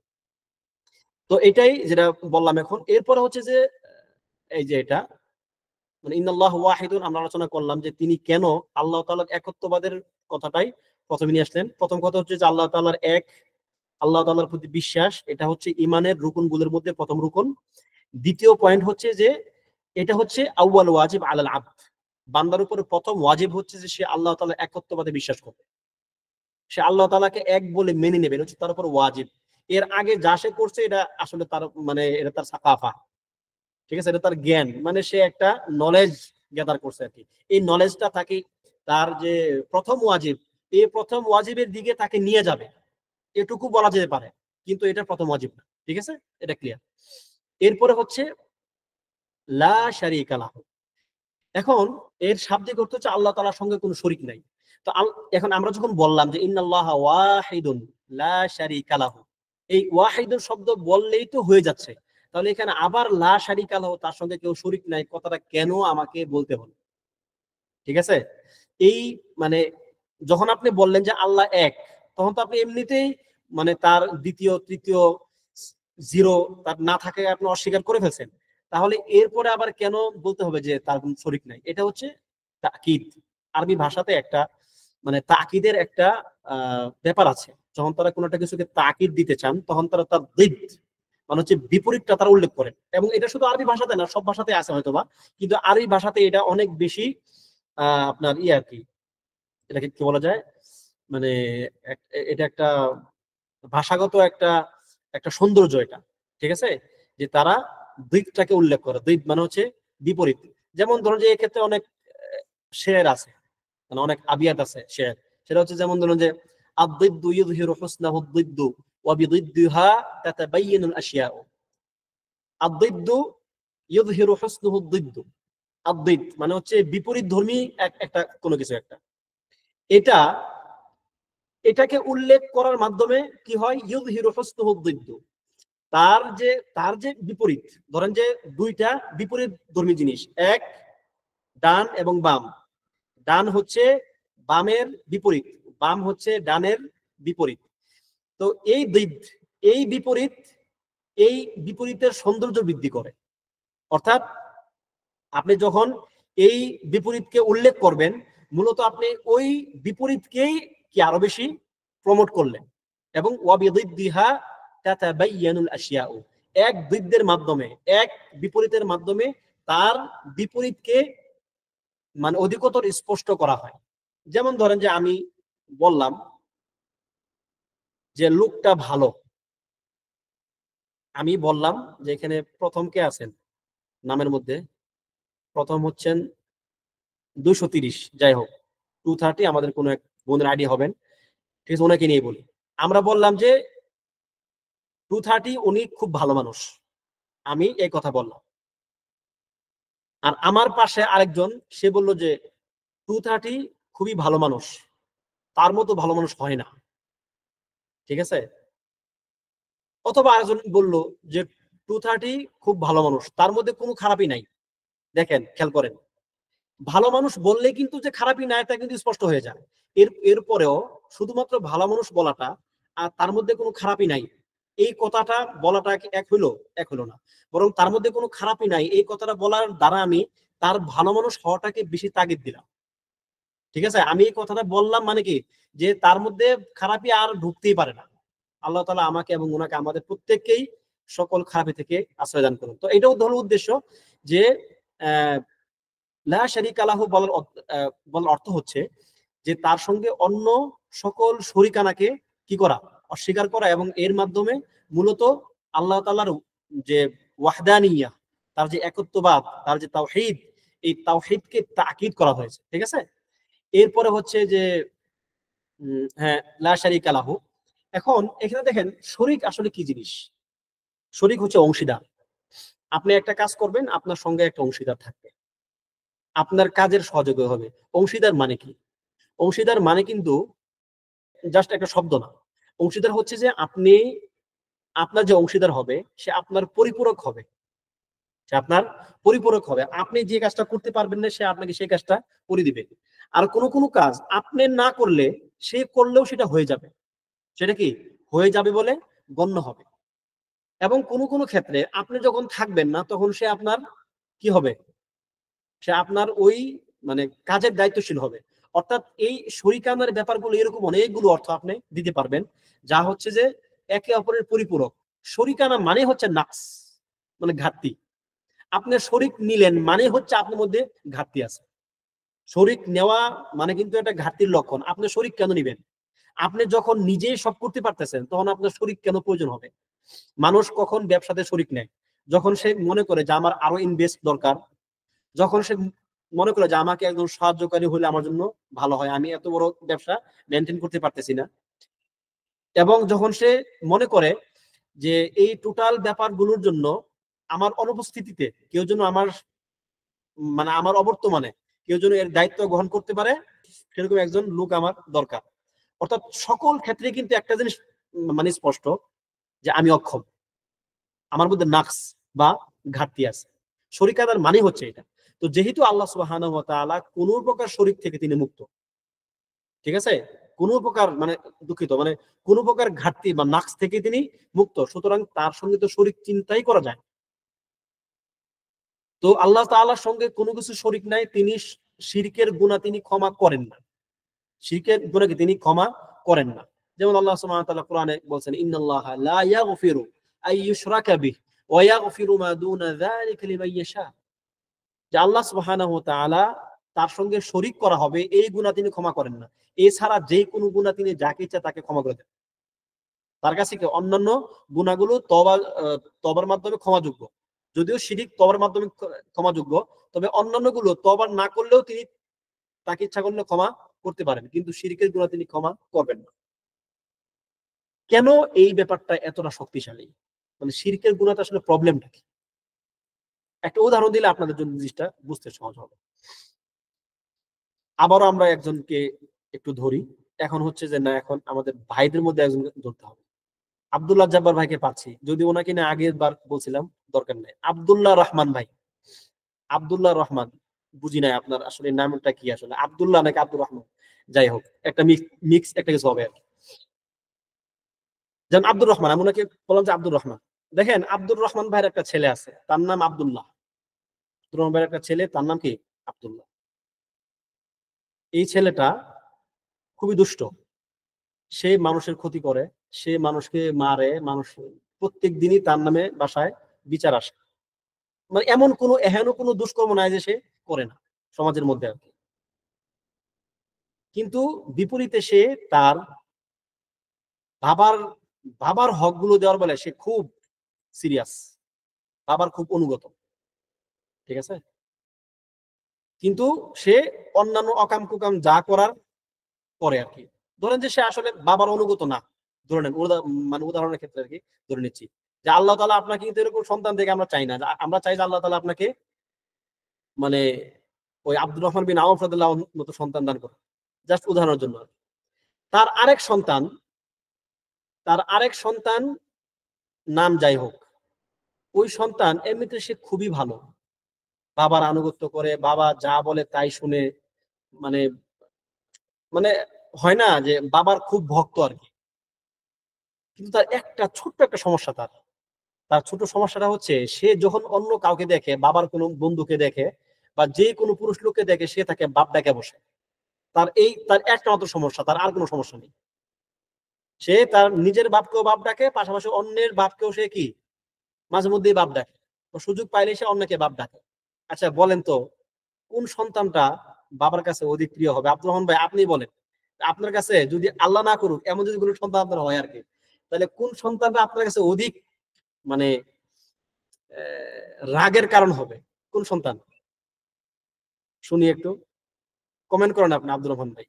তো এটাই যেটা বললাম এখন। এরপরে হচ্ছে যে এই যে এটা মানে ইন্নাল্লাহু ওয়াহিদুন, আমরা আলোচনা করলাম যে তিনি কেন আল্লাহ তাআলার একত্ববাদের কথাটাই প্রথমে নিয়ে আসলেন। প্রথম কথা হচ্ছে যে আল্লাহ তাআলার এক, আল্লাহ তাআলার প্রতি বিশ্বাস, এটা হচ্ছে ঈমানের রুকনগুলোর মধ্যে প্রথম রুকন। দ্বিতীয় পয়েন্ট হচ্ছে যে এটা হচ্ছে আউয়াল ওয়াজিব আলাল আবদ, বান্দার উপরে প্রথম ওয়াজিব হচ্ছে যে সে আল্লাহ তাআলার একত্ববাদে বিশ্বাস করবে, সে আল্লাহ তাআলাকে এক বলে মেনে নেবে, হচ্ছে তার উপর ওয়াজিব। এর আগে যা সে করছে এটা আসলে তার মানে এটা তার সাকাফা, ঠিক আছে, এটা তার জ্ঞান, মানে সে একটা নলেজ গ্যাদার করছে আর কি। এই নলেজটা তাকে তার যে প্রথম ওয়াজিব, এই প্রথম ওয়াজিবের দিকে তাকে নিয়ে যাবে, এটুকু বলা যেতে পারে, কিন্তু এটা প্রথম ওয়াজিব না, ঠিক আছে, এটা ক্লিয়ার। এরপরে হচ্ছে লা শারীকা লাহু, এখন এর শাব্দিক অর্থ হচ্ছে আল্লাহ তাআলার সঙ্গে কোনো শরীক নাই। তো এখন আমরা যখন বললাম যে ইন্নাল্লাহা ওয়াহিদুন লা শারীকা লাহু, এই ওয়াহিদুন শব্দ বললেই তো হয়ে যাচ্ছে, তাহলে এখানে আবার লা শারীকা লাহু, তার সঙ্গে কেউ শরীক নাই, কথাটা কেন আমাকে বলতে হলো? ঠিক আছে, এই মানে যখন আপনি বললেন যে আল্লাহ এক, তখন তো আপনি এমনিতেই মানে তার দ্বিতীয় তৃতীয় জিরো তার না থাকে আপনি অস্বীকার করে ফেলছেন। তাহলে এরপরে আবার কেন বলতে হবে যে তার কোনো শরীক নাই? এটা হচ্ছে তাকিদ। আরবি ভাষাতে একটা মানে তাকিদের একটা ব্যাপার আছে, যখন তারা কোনো একটা কিছুকে তাকিদ দিতে চান তখন তারা তার দিদ মানে হচ্ছে বিপরীতটা তারা উল্লেখ করেন। এবং এটা শুধু আরবি ভাষাতে না, সব ভাষাতে আছে হয়তোবা, কিন্তু আরবি ভাষাতে এটা অনেক বেশি আপনার ইয়ে আর কি, এটাকে কি বলা যায়, মানে এটা একটা ভাষাগত একটা একটা সৌন্দর্য এটা, ঠিক আছে, যে তারা দ্বৈতটাকে উল্লেখ করে। দ্বৈত মানে হচ্ছে বিপরীত। যেমন ধরুন যে এক্ষেত্রে অনেক শের আছে, মানে অনেক আবিয়াত আছে শের, সেটা হচ্ছে যেমন ধরুন যে আদ-দিদ্দু ইযহিরু হুসনাহু আদ-দিদ্দু ওয়া বিদিদ্দিহা তাতাবায়ানুল আশিয়াউ। আদ-দিদ্দু ইযহিরু হুসনাহু আদ-দিদ্দু, আদ-দিদ মানে হচ্ছে বিপরীত ধর্মী একটা কোনো কিছু একটা, এটা এটাকে উল্লেখ করার মাধ্যমে কি হয়, ইযহিরু হুসনাহু আদ-দিদ্দু, তার যে বিপরীত, ধরেন যে দুইটা বিপরীত ধর্মী জিনিস, এক ডান এবং বাম, ডান হচ্ছে বামের বিপরীত, বাম হচ্ছে ডানের বিপরীত। তো এই দ্বৈত, এই বিপরীত, এই বিপরীতের সৌন্দর্য বৃদ্ধি করে। অর্থাৎ আপনি যখন এই বিপরীতকে উল্লেখ করবেন, মূলত আপনি ওই বিপরীতকেই কি আরো বেশি প্রমোট করলেন। এবং ওয়াবিদিদ্দিহা তাতাবায়ানুল আশিয়াউ, এক দ্বৈতের মাধ্যমে, এক বিপরীতের মাধ্যমে তার বিপরীতকে মানে অধিকতর স্পষ্ট করা হয়। যেমন ধরেন যে আমি বললাম যে লোকটা ভালো, আমি বললাম যে এখানে প্রথম কে আছেন নামের মধ্যে, প্রথম হচ্ছেন 230, যাই হোক 230 আমাদের কোনো এক বোনের আইডি হবেন, ঠিক আছে, ওনাকে নিয়ে বলি। আমরা বললাম যে 230 উনি খুব ভালো মানুষ, আমি এই কথা বললাম। আর আমার পাশে আরেকজন, সে বলল যে 230 খুবই ভালো মানুষ, তার মতো ভালো মানুষ হয় না, ঠিক আছে। অথবা আরেকজন বলল যে 230 খুব ভালো মানুষ, তার মধ্যে কোনো খারাপই নাই। দেখেন খেয়াল করেন, ভালো মানুষ বললে কিন্তু যে খারাপই নাই তা কিন্তু স্পষ্ট হয়ে যায়। এরপরেও শুধুমাত্র ভালো মানুষ বলাটা আর তার মধ্যে কোনো খারাপই নাই এই কথাটা বলাটা কি এক হইলো? এক হলো না, বরং তার মধ্যে কোনো খারাপই নাই এই কথাটা বলার দ্বারা আমি তার ভালো মানুষ হওয়াটাকে বেশি তাগিদ দিলাম, ঠিক আছে। আমি এই কথাটা বললাম মানে কি, যে তার মধ্যে খারাপই আর ঢুকতেই পারে না, আল্লাহ তাআলা আমাকে এবং ওনাকে আমাদের প্রত্যেককেই সকল খারাপি থেকে আশ্রয় দান করুন। তো এটাও হলো উদ্দেশ্য যে লা শারীকা লাহু বলার অর্থ হচ্ছে যে তার সঙ্গে অন্য সকল শরিকানাকে কি করা, অস্বীকার করা, এবং এর মাধ্যমে মূলত আল্লাহ তাআলার যে ওয়াহদানিয়া, তার যে একত্ববাদ, তার যে তাওহীদ, এই তাওহীদকে তাকিদ করা হয়েছে। ঠিক আছে। এরপরে হচ্ছে যে হ্যাঁ, লা শারীকা লাহু। এখন এখানে দেখেন শরীক আসলে কি জিনিস। শরীক হচ্ছে অংশীদার। আপনি একটা কাজ করবেন, আপনার সঙ্গে একটা অংশীদার থাকবে, আপনার কাজের সহযোগী হবে। অংশীদার মানে কি? অংশীদার মানে কিন্তু জাস্ট একটা শব্দ না। অংশীদার হচ্ছে যে আপনি, আপনার যে অংশীদার হবে সে আপনার পরিপূরক হবে, সে আপনার পরিপূরক হবে। আপনি যে কাজটা করতে পারবেন না সে আপনাকে সেই কাজটা করে দিবে। আর কোন কাজ আপনি না করলে সে করলেও সেটা হয়ে যাবে, সেটা কি হয়ে যাবে বলে গণ্য হবে। এবং কোন ক্ষেত্রে আপনি যখন থাকবেন না তখন সে আপনার কি হবে, সে আপনার ওই মানে কাজের দায়িত্বশীল হবে। অর্থাৎ এই শরিকানার ব্যাপারগুলো এরকম অনেকগুলো অর্থ আপনি দিতে পারবেন, যা হচ্ছে যে একে অপরের পরিপূরক। শরিকানা মানে হচ্ছে নাকস, মানে ঘাটতি। আপনি শরিক নিলেন মানে হচ্ছে আপনার মধ্যে ঘাটতি আছে। শরিক নেওয়া মানে কিন্তু একটা ঘাটতির লক্ষণ। আপনি শরিক কেন নিবেন? আপনি যখন নিজেই সব করতে পারতেছেন তখন আপনার শরিক কেন প্রয়োজন হবে? মানুষ কখন ব্যবসাতে শরিক নেয়? যখন সে মনে করে যে আমার আরো ইনভেস্ট দরকার, যখন সে মনে করে যে আমাকে একজন সাহায্যকারী হলে আমার জন্য ভালো হয়, আমি এত বড় ব্যবসা মেনটেন করতে পারতেছি না। এবং যখন সে মনে করে যে এই টোটাল ব্যাপারগুলোর জন্য আমার অনুপস্থিতিতে কেউ যেন আমার মানে আমার অবর্তমানে কেউ যেন এর দায়িত্ব গ্রহণ করতে পারে, সেরকম একজন লোক আমার দরকার। অর্থাৎ সকল ক্ষেত্রে কিন্তু একটা জিনিস মানে স্পষ্ট যে আমি অক্ষম, আমার মধ্যে নাকস বা ঘাটতি আছে। শরিকাদার মানে হচ্ছে এটা। তো যেহেতু আল্লাহ সুবহানাহু ওয়া তাআলা কোন প্রকার শরিক থেকে তিনি মুক্ত, ঠিক আছে, কোন প্রকার মানে দুঃখিত মানে কোন প্রকার ঘাটতি বা নাকস থেকে তিনি মুক্ত, সুতরাং তার সঙ্গে তো শরিক চিন্তাই করা যায়। তো আল্লাহ তাআলার সঙ্গে কোনো কিছু শরিক নাই, তিনি শিরকের গুনাহ তিনি ক্ষমা করেন না, শিরকের গুনাহকে তিনি ক্ষমা করেন না। যেমন আল্লাহ সুবহানাহু ওয়া তাআলা কোরআনে বলেন, ইন্নাল্লাহা লা ইয়াগফিরু আই ইউশরাকা বিহি ওয়া ইয়াগফিরু মা দুনা যালিকা লিমান ইয়াশা। যে আল্লাহ সুবহানাহু ওয়া তাআলা তার সঙ্গে শরীক করা হবে এই গুনাহ তিনি ক্ষমা করেন না। এছাড়া যে কোনো গুনাহ তিনি যাকে ইচ্ছা তাকে ক্ষমা করে দেন। তার কাছে কি অন্যান্য গুনাহগুলো তওবার মাধ্যমে ক্ষমাযোগ্য। যদিও শিরক তওবার মাধ্যমে ক্ষমাযোগ্য, তবে অন্যান্যগুলো তওবা না করলেও তিনি তাকে ইচ্ছা করলে ক্ষমা করতে পারেন, কিন্তু শিরকের গুনাহ তিনি ক্ষমা করবেন না। কেন এই ব্যাপারটা এতটা শক্তিশালী? মানে শিরকের গুনাহটা আসলে প্রবলেমটা কি? একটা উদাহরণ দিলে আপনাদের জন্য জিনিসটা বুঝতে সহজ হবে। আবারও আমরা একজনকে একটু ধরি। এখন হচ্ছে যে না, এখন আমাদের ভাইদের মধ্যে একজনকে ধরতে হবে। আব্দুল্লাহ জব্বার ভাইকে পাচ্ছি, যদি ওনাকে নিয়ে আগের বার বলছিলাম দরকার নাই। আব্দুল্লাহ রহমান ভাই, আব্দুল্লাহ রহমান, বুঝি নাই আপনার আসলে নামটা কি, আসলে আব্দুল্লাহ নাকি আব্দুর রহমান, যাই হোক একটা মিক্স একটা কিছু হবে আর কি। যেমন আব্দুর রহমান, আমি ওনাকে বললাম যে আব্দুর রহমান। দেখেন আব্দুর রহমান ভাইয়ের একটা ছেলে আছে, তার নাম আব্দুল্লাহ। আব্দুর রহমান ভাইয়ের একটা ছেলে, তার নাম কি আব্দুল্লাহ। এই ছেলেটা খুবই দুষ্ট, সে মানুষের ক্ষতি করে, সে মানুষকে মারে, মানুষ প্রত্যেক দিনই তার নামে বাসায় বিচার আসে। মানে এমন কোনো দুষ্কর্ম নাই যে সে করে না সমাজের মধ্যে আর কি। কিন্তু বিপরীতে সে তার বাবার বাবার হক গুলো দেওয়ার বেলায় সে খুব সিরিয়াস, বাবার খুব অনুগত, ঠিক আছে। কিন্তু সে অন্যান্য অকাম কুকাম যা করার করে আর কি। ধরেন যে সে আসলে বাবার অনুগত না, ধরে নেন মানে উদাহরণের ক্ষেত্রে আর কি ধরে নিচ্ছি যে আল্লাহ তাআলা আপনাকে কিন্তু এরকম সন্তান থেকে আমরা চাই না। আমরা চাই যে আল্লাহ তাআলা আপনাকে মানে ওই আব্দুর রহমান বিন আওফ রাদিয়াল্লাহু আনহুর মতো সন্তান দান করে। জাস্ট উদাহরণের জন্য। তার আরেক সন্তান, তার আরেক সন্তান নাম যাই হোক, ওই সন্তান এমনিতে সে খুবই ভালো, বাবার আনুগত্য করে, বাবা যা বলে তাই শুনে, মানে মানে হয় না যে বাবার খুব ভক্ত আর কি। কিন্তু তার একটা ছোট্ট একটা সমস্যা, তার তার ছোট সমস্যাটা হচ্ছে সে যখন অন্য কাউকে দেখে, বাবার কোনো বন্ধুকে দেখে বা যে কোনো পুরুষ লোককে দেখে, সে তাকে বাপ ডাকে বসে। তার একটা মাত্র সমস্যা, তার আর কোনো সমস্যা নেই। সে তার নিজের বাপকেও বাপ ডাকে, পাশাপাশি অন্যের বাপকেও সে কি মাঝে মধ্যেই বাপ ডাকে, সুযোগ পাইলে সে অন্যকে বাপ ডাকে। আচ্ছা বলেন তো, কোন সন্তানটা বাবার কাছে অধিক প্রিয় হবে? আব্দুর রহমান ভাই আপনি বলেন, আপনার কাছে যদি আল্লাহ না করুক এমন যদি কোনো সন্তান আপনার হয় আর কি, তাহলে কোন সন্তানটা আপনার কাছে অধিক মানে রাগের কারণ হবে? কোন সন্তান? শুনি একটু, কমেন্ট করেন আপনি আব্দুর রহমান ভাই।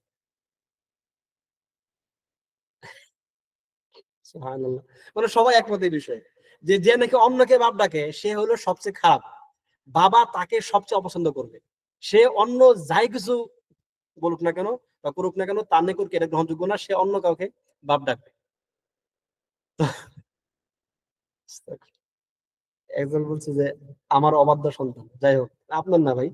সুবহানাল্লাহ। মানে সবাই একমত এই বিষয়ে, যে যে নাকি অন্যকে বাপ ডাকে সে হলো সবচেয়ে খারাপ, বাবা তাকে সবচেয়ে অপছন্দ করবে। সে অন্য যাই কিছু বলুক না কেন বা করুক না কেন, তার নিকট এটা গ্রহণযোগ্য না, সে অন্য কাউকে বাপ ডাকবে। একজন বলছে যে আমার অবাধ্য সন্তান, যাই হোক আপনার না ভাই।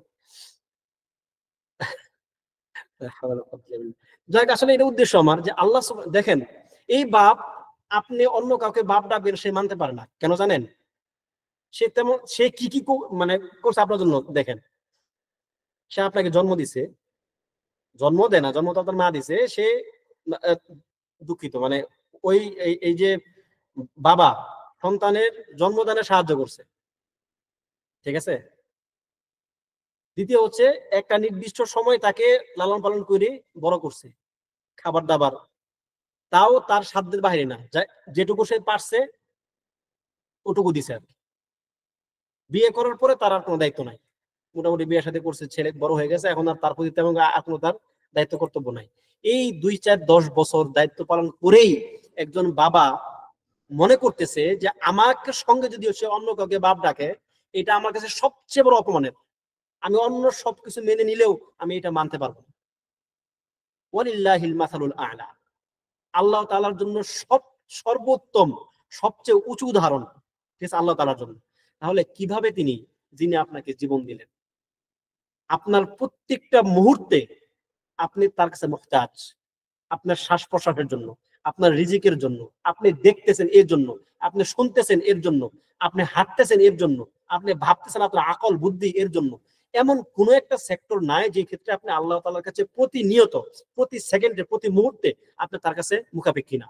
যাই হোক, আসলে এটা উদ্দেশ্য আমার যে আল্লাহ দেখেন, এই বাপ আপনি অন্য কাউকে বাপ ডাকবেন সে মানতে পারে না, কেন জানেন? সে তেমন সে কি কি মানে করছে আপনার জন্য, দেখেন সে আপনাকে জন্ম দিছে, জন্ম দেয় না, জন্ম তো আপনার মা দিছে, সে আহ, দুঃখিত মানে ওই এই যে বাবা সন্তানের জন্মদানে সাহায্য করছে, ঠিক আছে। দ্বিতীয় হচ্ছে একটা নির্দিষ্ট সময় তাকে লালন পালন করে বড় করছে, খাবার দাবার তাও তার সাধ্যের বাইরে না, যেটুকু সে পারছে ওটুকু দিছে আর কি। বিয়ে করার পরে তার আর কোনো দায়িত্ব নাই, মোটামুটি বিয়ের সাথে করছে, ছেলে বড় হয়ে গেছে, এখন আর তার প্রতি তেমন আর কোনো তার দায়িত্ব কর্তব্য নাই। এই 2 4 10 বছর দায়িত্ব পালন করেই একজন বাবা মনে করতেছে যে আমাকে সঙ্গে যদি সে অন্য কাউকে বাপ ডাকে এটা আমার কাছে সবচেয়ে বড় অপমানের, আমি অন্য সবকিছু মেনে নিলেও আমি এটা মানতে পারবো না। ওয়ালিল্লাহিল মাসালুল আ'লা, আল্লাহ তাআলার জন্য সর্বোত্তম সবচেয়ে উঁচু উদাহরণ ঠিক আছে আল্লাহ তাআলার জন্য। তাহলে কিভাবে তিনি, যিনি আপনাকে জীবন দিলেন, আপনার প্রত্যেকটা মুহূর্তে আপনি তার কাছে মুহতাজ, আপনার শ্বাস প্রশ্বাসের জন্য, আপনার রিজিকের জন্য, আপনি দেখতেছেন এর জন্য, আপনি শুনতেছেন এর জন্য, আপনি হাঁটতেছেন এর জন্য, আপনি ভাবতেছেন আপনার আকল বুদ্ধি এর জন্য। এমন কোন একটা সেক্টর নাই যে ক্ষেত্রে আপনি আল্লাহ তাআলার কাছে প্রতিনিয়ত, প্রতি সেকেন্ডে, প্রতি মুহূর্তে আপনি তার কাছে মুখাপেক্ষী না।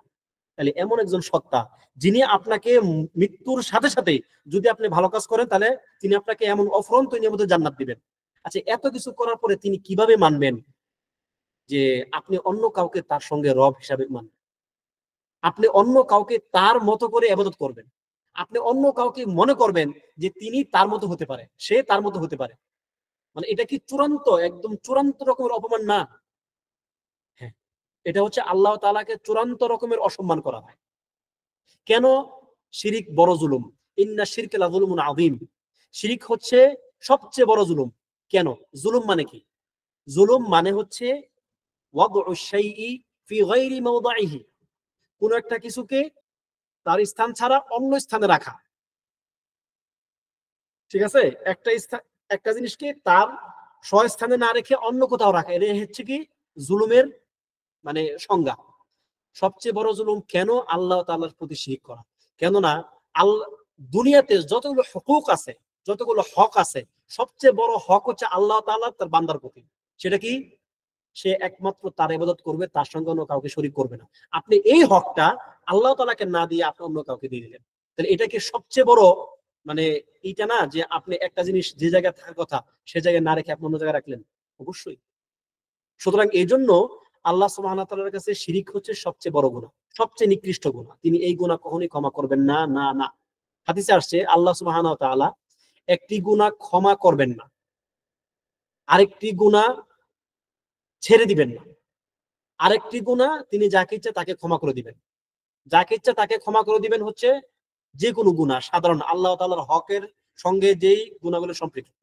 তাহলে এমন একজন সত্তা যিনি আপনাকে মৃত্যুর সাথে সাথে যদি আপনি ভালো কাজ করেন তাহলে তিনি আপনাকে এমন অফুরন্ত নিয়ামতের জান্নাত দিবেন। আচ্ছা এত কিছু করার পরে তিনি কিভাবে মানবেন যে আপনি অন্য কাউকে তার সঙ্গে রব হিসাবে মানবেন? আপনি অন্য কাউকে তার মতো করে ইবাদত করবেন, আপনি অন্য কাউকে মনে করবেন যে তিনি তার মতো হতে পারে, সে তার মতো হতে পারে, মানে এটা কি চূড়ান্ত, একদম চূড়ান্ত রকমের অপমান না? হ্যাঁ, এটা হচ্ছে আল্লাহ তাআলাকে চূড়ান্ত রকমের অসম্মান করা হয়। কেন? শিরিক বড় জুলুম, ইন্না শিরকা লাযুলুমুন আযীম। শিরিক হচ্ছে সবচেয়ে বড় জুলুম। কেন? জুলুম মানে কি? জুলুম মানে হচ্ছে ওয়াদউ শাইই ফি গায়রি মাওদিহি, কোন একটা কিছুকে তার স্থান ছাড়া অন্য স্থানে রাখা, ঠিক আছে। একটা স্থান, একটা জিনিসকে তার স্বস্থানে না রেখে অন্য কোথাও রাখা, এটা হচ্ছে কি জুলুমের মানে সংজ্ঞা। সবচেয়ে বড় জুলুম কেন? আল্লাহ তাআলার প্রতি শিরক করা। কেননা আল্লাহ দুনিয়াতে যতগুলো হুকুক আছে, যতগুলো হক আছে, সবচেয়ে বড় হক হচ্ছে আল্লাহ তাআলা তার বান্দার প্রতি। সেটা কি? সে একমাত্র তার ইবাদত করবে, তার সঙ্গে অন্য কাউকে শরীক করবে না। আপনি এই হকটা আল্লাহ তাআলাকে না দিয়ে আপনি অন্য কাউকে দিয়ে দিলেন, তাহলে এটা কি সবচেয়ে বড় মানে এইটা না যে আপনি একটা জিনিস যে জায়গায় থাকার কথা সে জায়গায় না রেখে আপনি অন্য জায়গায় রাখলেন? অবশ্যই। সুতরাং এই জন্য আল্লাহ সুবহানাহু ওয়া তাআলার কাছে শিরিক হচ্ছে সবচেয়ে বড় গুনাহ, সবচেয়ে নিকৃষ্ট গুনাহ। তিনি এই গুনাহ কখনোই ক্ষমা করবেন না, না না। হাদিসে আসছে আল্লাহ সুবহানাহু ওয়া তাআলা একটি গুনাহ ক্ষমা করবেন না, আরেকটি গুনাহ ছেড়ে দিবেন না, আরেকটি গুনাহ তিনি যাকে ইচ্ছা তাকে ক্ষমা করে দিবেন। যাকে ইচ্ছা তাকে ক্ষমা করে দিবেন হচ্ছে যে কোনো গুনাহ, সাধারণ আল্লাহ তাআলার হকের সঙ্গে যেই গুনাহগুলো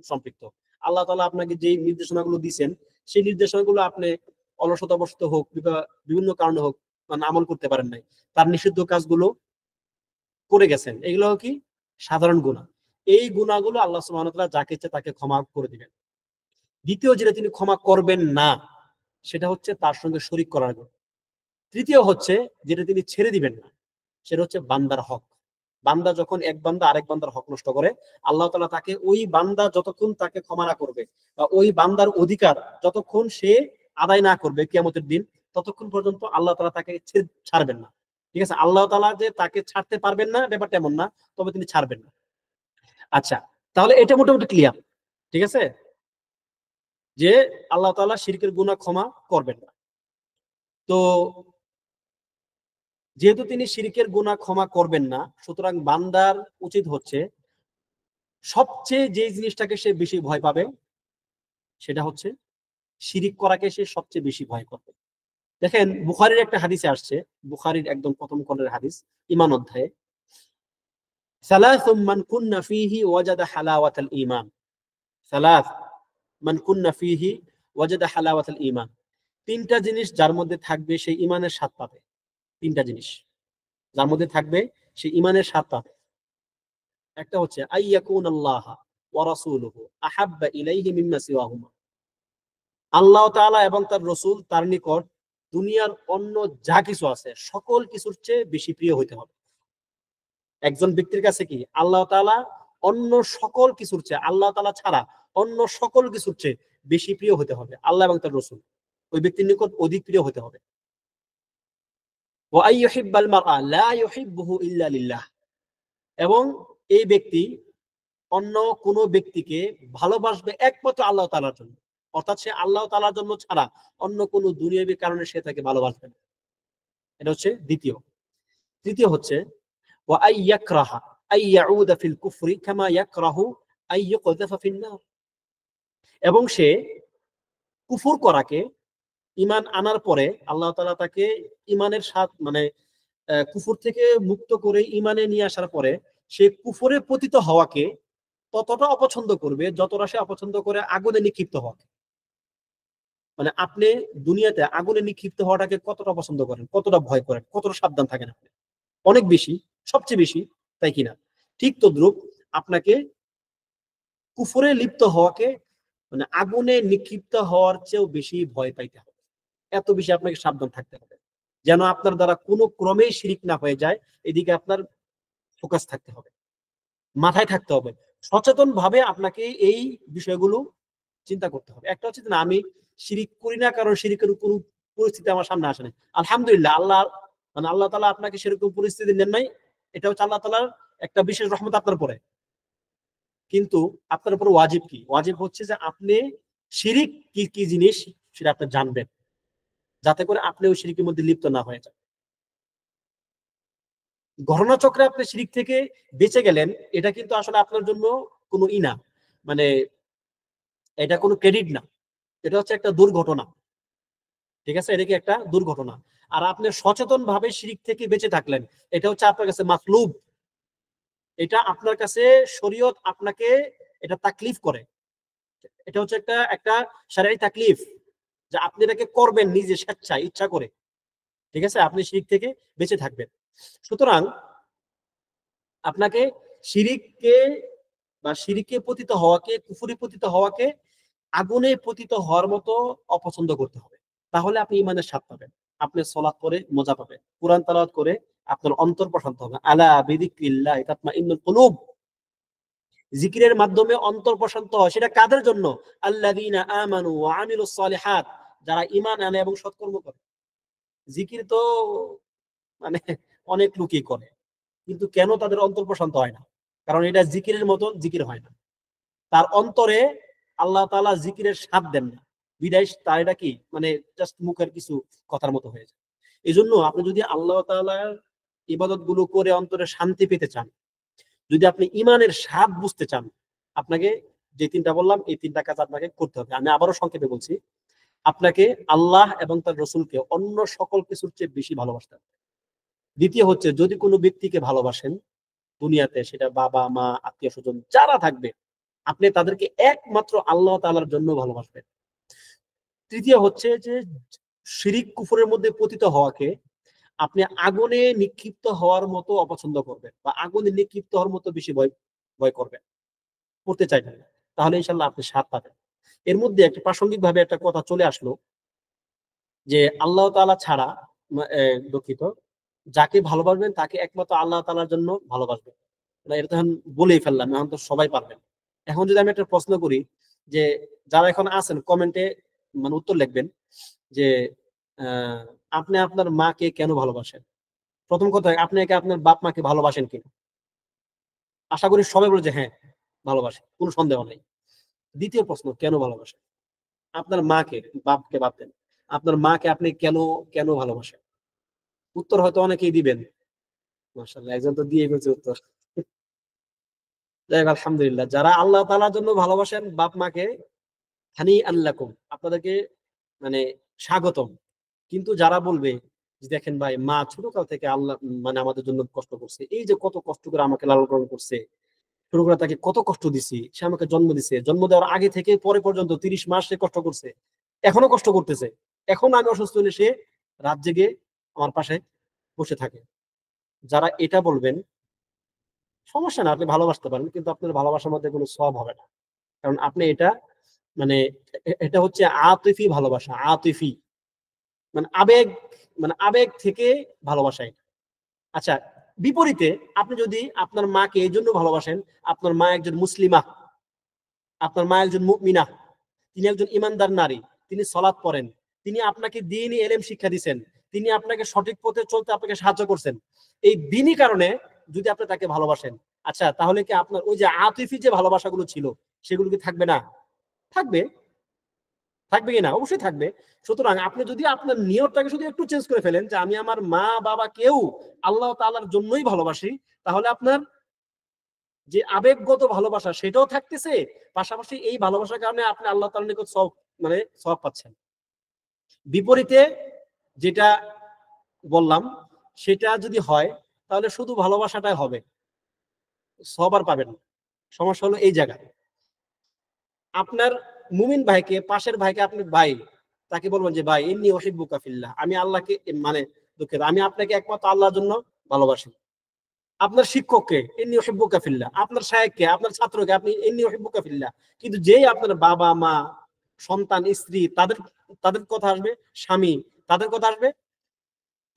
সম্পৃক্ত। আল্লাহ তাআলা আপনাকে যেই নির্দেশনাগুলো দিবেন সেই নির্দেশনাগুলো আপনি অলসতাবশত হোক বা বিভিন্ন কারণে হোক মানে আমল করতে পারেন নাই, তার নিষিদ্ধ কাজগুলো করে গেছেন, এগুলো কি সাধারণ গুনাহ। এই গুনাহগুলো আল্লাহ সুবহানাহু ওয়া তাআলা যাকে ইচ্ছা তাকে ক্ষমা করে দিবেন। দ্বিতীয় যেটা তিনি ক্ষমা করবেন না সেটা হচ্ছে তার সঙ্গে শরীক করার গুনাহ। তৃতীয় হচ্ছে যেটা তিনি ছেড়ে দিবেন না সেটা হচ্ছে বান্দার হক। বান্দা যখন এক বান্দা আরেক বান্দার হক নষ্ট করে, আল্লাহ তাআলা তাকে ওই বান্দা যতক্ষণ তাকে ক্ষমা না করবে বা ওই বান্দার অধিকার যতক্ষণ সে আদায় না করবে কিয়ামতের দিন, ততক্ষণ পর্যন্ত আল্লাহ তাআলা তাকে ছাড়বেন না। ঠিক আছে, আল্লাহ তাআলা যে তাকে ছাড়তে পারবেন না ব্যাপারটা এমন না, তবে তিনি ছাড়বেন না। আচ্ছা, তাহলে এটা মোটামুটি ক্লিয়ার। ঠিক আছে, যে আল্লাহ তাআলা শিরকের গুনাহ ক্ষমা করবেন না। তো যেহেতু তিনি শিরকের গুনাহ ক্ষমা করবেন না, সুতরাং বান্দার উচিত হচ্ছে সবচেয়ে যে জিনিসটাকে সে বেশি ভয় পাবে সেটা হচ্ছে শিরিক করাকে সে সবচেয়ে বেশি ভয় করবে। দেখেন বুখারীর একটা হাদিসে আসছে, বুখারীর একদম প্রথম খণ্ডের হাদিস, ঈমান অধ্যায়ে, সালাসুম মান কুন্না ফীহি ওয়াজাদা হালাওয়াতাল ঈমান। সালাস মান কুন্না ফীহি ওয়াজাদা হালাওয়াতাল ঈমান। তিনটা জিনিস যার মধ্যে থাকবে সেই ঈমানের স্বাদ পাবে। তিনটা জিনিস যার মধ্যে থাকবে সেই ঈমানের স্বাদ পাবে। একটা হচ্ছে আইয়াকুন আল্লাহ ওয়া রাসূলুহু আহাব্বা ইলাইহি মিম্মা সিওয়াহুমা। আল্লাহ তাআলা এবং তার রাসূল তার নিকট দুনিয়ার অন্য যা কিছু আছে সকল কিছুর চেয়ে বেশি প্রিয় হইতে হবে। একজন ব্যক্তির কাছে কি আল্লাহ তাআলা অন্য সকল কিছুর চেয়ে, আল্লাহ তাআলা ছাড়া অন্য সকল কিছুর চেয়ে বেশি প্রিয় হতে হবে আল্লাহ এবং তার রাসূল, ওই ব্যক্তির নিকট অধিক প্রিয় হতে হবে। ওয়া আইয়ুহিব্বাল মারআ লা ইউহিব্বুহু ইল্লা লিল্লাহ। এবং এই ব্যক্তি অন্য কোন ব্যক্তিকে ভালোবাসবে একমাত্র আল্লাহ তাআলার জন্য, অর্থাৎ সে আল্লাহ তাআলার জন্য ছাড়া অন্য কোন দুনিয়াবী কারণে সে তাকে ভালোবাসবে না। এটা হচ্ছে দ্বিতীয়। তৃতীয় হচ্ছে ওয়া আইয়াকরাহা আইয়াউদা ফিল কুফরি কামা ইয়াকরাহু আইয়ুকযাফা ফিন নার। এবং সে কুফর করাকে, ঈমান আনার পরে আল্লাহ তাআলা তাকে ঈমানের স্বাদ মানে কুফর থেকে মুক্ত করে ঈমানে নিয়ে আসার পরে সে কুফরে পতিত হওয়াকে ততটা অপছন্দ করবে যতটা সে অপছন্দ করে আগুনে নিক্ষিপ্ত হওয়াকে। মানে আপনি দুনিয়াতে আগুনে নিক্ষিপ্ত হওয়াটাকে কতটা পছন্দ করেন, কতটা ভয় করেন, কতটা সাবধান থাকেন আপনি? অনেক বেশি, সবচেয়ে বেশি, তাই কিনা? ঠিক তদ্রূপ আপনাকে কুফরে লিপ্ত হওয়াকে, মানে আগুনে নিক্ষিপ্ত হওয়ার চেয়েও বেশি ভয় পাইতে হবে। এত বেশি আপনাকে সাবধান থাকতে হবে যেন আপনার দ্বারা কোনো ক্রমেই শিরিক না হয়ে যায়। এদিকে আপনার ফোকাস থাকতে হবে, মাথায় থাকতে হবে, সচেতন ভাবে আপনাকে এই বিষয়গুলো চিন্তা করতে হবে। একটা হচ্ছে না আমি শিরিক করি না কারণ শিরিকের কোনো পরিস্থিতি আমার সামনে আসে নাই, আলহামদুলিল্লাহ, আল্লাহ মানে আল্লাহ তাআলা আপনাকে সেরকম পরিস্থিতি নেন নাই, এটা হচ্ছে আল্লাহ তাআলার একটা বিশেষ রহমত আপনার পরে। কিন্তু আপনার উপর ওয়াজিব কি? ওয়াজিব হচ্ছে যে আপনি শিরিক কি কি জিনিস সেটা আপনি জানবেন, যাতে করে আপনি ওই শিরিকের মধ্যে লিপ্ত না হয়ে যান। ঘটনাচক্রে আপনি শিরিক থেকে বেঁচে গেলেন, এটা কিন্তু আসলে আপনার জন্য কোনো ই না, মানে এটা কোনো ক্রেডিট না, এটা হচ্ছে একটা দুর্ঘটনা। ঠিক আছে, এটা কি একটা দুর্ঘটনা। আর আপনি সচেতন ভাবে শিরিক থেকে বেঁচে থাকলেন, এটা হচ্ছে আপনার কাছে মাতলুব। এটা আপনার কাছে শরীয়ত আপনাকে এটা তাকলিফ করে, এটা হচ্ছে একটা একটা শারঈ তাকলিফ, যে আপনি এটাকে করবেন নিজে স্বেচ্ছায় ইচ্ছা করে। ঠিক আছে, আপনি শিরিক থেকে বেঁচে থাকবেন। সুতরাং আপনাকে শিরিককে বা শিরিকে পতিত হওয়াকে, কুফরি পতিত হওয়াকে আগুনে পতিত হওয়ার মতো অপছন্দ করতে হবে। তাহলে আপনি ইমানের স্বাদ পাবেন, আপনি সালাত করে মজা পাবেন, কুরআন তেলাওয়াত করে আপনার অন্তর প্রশান্ত হবে। আলা বিযিকরিল্লাহ তাতমাইন্নুল কুলুব। জিকিরের মাধ্যমে অন্তর প্রশান্ত হয়, সেটা কাদের জন্য? আল্লাযীনা আমানু ওয়া আমিলুস সালিহাত, যারা ঈমান আনে এবং সৎকর্ম করে। জিকির তো মানে অনেক লোকই করে, কিন্তু কেন তাদের অন্তর প্রশান্ত হয় না? কারণ এটা জিকিরের মতো জিকির হয় না, তার অন্তরে আল্লাহ তাআলা জিকিরের স্বাদ দেন না, বিদায় তার এটা কি মানে জাস্ট মুখের কিছু কথার মতো হয়ে যায়। এই জন্য আপনি যদি আল্লাহ তাআলার ইবাদত গুলো করে অন্তরে শান্তি পেতে চান, যদি আপনি ইমানের স্বাদ বুঝতে চান, আপনাকে যে তিনটা বললাম এই তিনটা কাজ আপনাকে করতে হবে। আমি আবারও সংক্ষেপে বলছি, আপনাকে আল্লাহ এবং তার রসুলকে অন্য সকল কিছুর চেয়ে বেশি ভালোবাসতে হবে। দ্বিতীয় হচ্ছে যদি কোনো ব্যক্তিকে ভালোবাসেন দুনিয়াতে, সেটা বাবা মা আত্মীয় স্বজন যারা থাকবে, আপনি তাদেরকে একমাত্র আল্লাহ তাআলার জন্য ভালোবাসবেন। তৃতীয় হচ্ছে যে শিরিক কুফরের মধ্যে পতিত হওয়াকে আপনি আগুনে নিক্ষিপ্ত হওয়ার মতো অপছন্দ করবেন, বা আগুনে নিক্ষিপ্ত হওয়ার মতো বেশি ভয় ভয় করবেন, করতে চাইবেন না। তাহলে ইনশাল্লাহ আপনি স্বাদ পাবেন। এর মধ্যে একটা প্রাসঙ্গিক ভাবে একটা কথা চলে আসলো, যে আল্লাহ তাআলা ছাড়া দুঃখিত, যাকে ভালোবাসবেন তাকে একমাত্র আল্লাহ তাআলার জন্য ভালোবাসবেন। এটা তো এখন বলেই ফেললাম, এখন তো সবাই পারবেন। এখন যদি আমি একটা প্রশ্ন করি, যে যারা এখন আছেন কমেন্টে মানে উত্তর লিখবেন, যে আহ আপনি আপনার মাকে কেন ভালোবাসেন? প্রথম কথা, আপনি একে আপনার বাপ মাকে ভালোবাসেন কিনা? আশা করি সবাই বলে যে হ্যাঁ ভালোবাসে, কোনো সন্দেহ নেই। দ্বিতীয় প্রশ্ন, কেন ভালোবাসেন? আপনার মাকে, বাপকে বাদ দেন, আপনার মাকে আপনি কেন কেন ভালোবাসেন? উত্তর হয়তো অনেকেই দিবেন। মাশাআল্লাহ, একজন তো দিয়ে ফেলছে উত্তর। যাই হোক, আলহামদুলিল্লাহ, যারা আল্লাহ তাআলার জন্য ভালোবাসেন বাপ মাকে, হানি আল্লাকুম, আপনাদেরকে মানে স্বাগতম। কিন্তু যারা বলবে যে দেখেন ভাই, মা ছোটকাল থেকে আল্লাহ মানে আমাদের জন্য কষ্ট করছে, এই যে কত কষ্ট করে আমাকে লালন পালন করছে, ছোট করে তাকে কত কষ্ট দিছি, সে আমাকে জন্ম দিছে, জন্ম দেওয়ার আগে থেকে পরে পর্যন্ত 30 মাস সে কষ্ট করছে, এখনো কষ্ট করতেছে, এখন আমি অসুস্থ হলে সে রাত জেগে আমার পাশে বসে থাকে। যারা এটা বলবেন, সমস্যা না, আপনি ভালোবাসতে পারেন, কিন্তু আপনার ভালোবাসার মধ্যে কোনো সওয়াব হবে না। কারণ আপনি এটা মানে এটা হচ্ছে আতিফি ভালোবাসা, আতিফি মানে আবেগ, মানে আবেগ থেকে ভালোবাসা এটা। আচ্ছা, বিপরীতে আপনি যদি আপনার মাকে এই জন্য ভালোবাসেন, আপনার মা একজন মুসলিমা, আপনার মা একজন মুমিনা, তিনি একজন ইমানদার নারী, তিনি সালাত পড়েন, তিনি আপনাকে দ্বীনি ইলম শিক্ষা দিবেন, তিনি আপনাকে সঠিক পথে চলতে আপনাকে সাহায্য করছেন, এই দ্বীনি কারণে যদি আপনি তাকে ভালোবাসেন, আচ্ছা তাহলে কি আপনার ওই যে আতিফি যে ভালোবাসাগুলো ছিল সেগুলো কি থাকবে না? থাকবে। থাকবে কিনা? অবশ্যই থাকবে। সুতরাং আপনি যদি আপনার নিয়তটাকে শুধু একটু চেঞ্জ করে ফেলেন যে আমি আমার মা বাবা কেউ আল্লাহ তাআলার জন্যই ভালোবাসি, তাহলে আপনার যে আবেগগত ভালোবাসা সেটাও থাকতেছে, পাশাপাশি এই ভালোবাসার কারণে আপনি আল্লাহ তাআলার নিকট মানে সওয়াব পাচ্ছেন। বিপরীতে যেটা বললাম সেটা যদি হয়, তাহলে শুধু ভালোবাসাটাই হবে, সওয়াব আর পাবেন না। সমস্যা হলো এই জায়গায়, আপনার মুমিন ভাইকে, পাশের ভাইকে আপনি ভাই, তাকে বলবেন যে ভাই ইন্নী উহিব্বুকা ফিল্লাহ, আমি আল্লাহকে মানে দুঃখিত, আমি আপনাকে একমাত্র আল্লাহর জন্য ভালোবাসি। আপনার শিক্ষককে ইন্নী উহিব্বুকা ফিল্লাহ, আপনার শায়েখকে, আপনার ছাত্রকে আপনি ইন্নী উহিব্বুকা ফিল্লাহ। কিন্তু যেই আপনার বাবা মা, সন্তান, স্ত্রী, তাদের তাদের কথা আসবে, স্বামী, তাদের কথা আসবে,